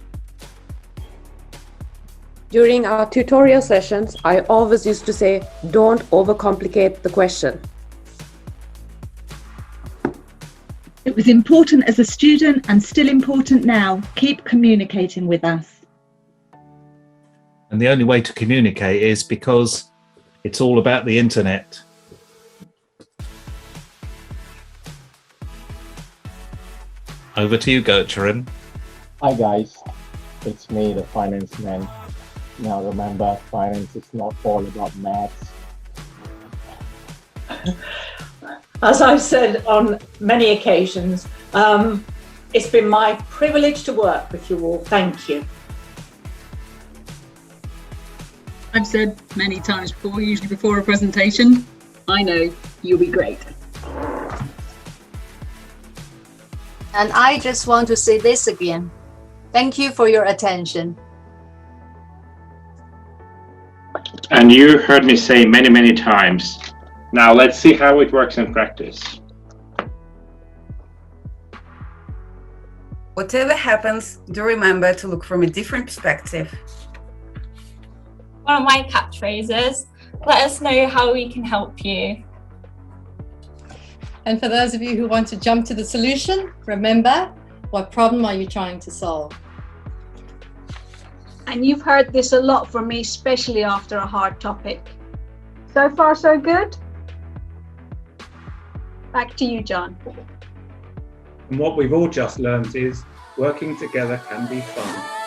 During our tutorial sessions, I always used to say, don't overcomplicate the question. It was important as a student and still important now. Keep communicating with us. And the only way to communicate is because it's all about the internet. Over to you, Gertrude. Hi guys, it's me, the finance man. Now remember, finance is not all about maths. As I've said on many occasions, it's been my privilege to work with you all. Thank you. I've said many times before, usually before a presentation, I know you'll be great. And I just want to say this again. Thank you for your attention. And you heard me say many, many times. Now let's see how it works in practice. Whatever happens, do remember to look from a different perspective. One of my catchphrases, let us know how we can help you. And for those of you who want to jump to the solution, remember, what problem are you trying to solve? And you've heard this a lot from me, especially after a hard topic. So far, so good? Back to you, John. And what we've all just learned is working together can be fun.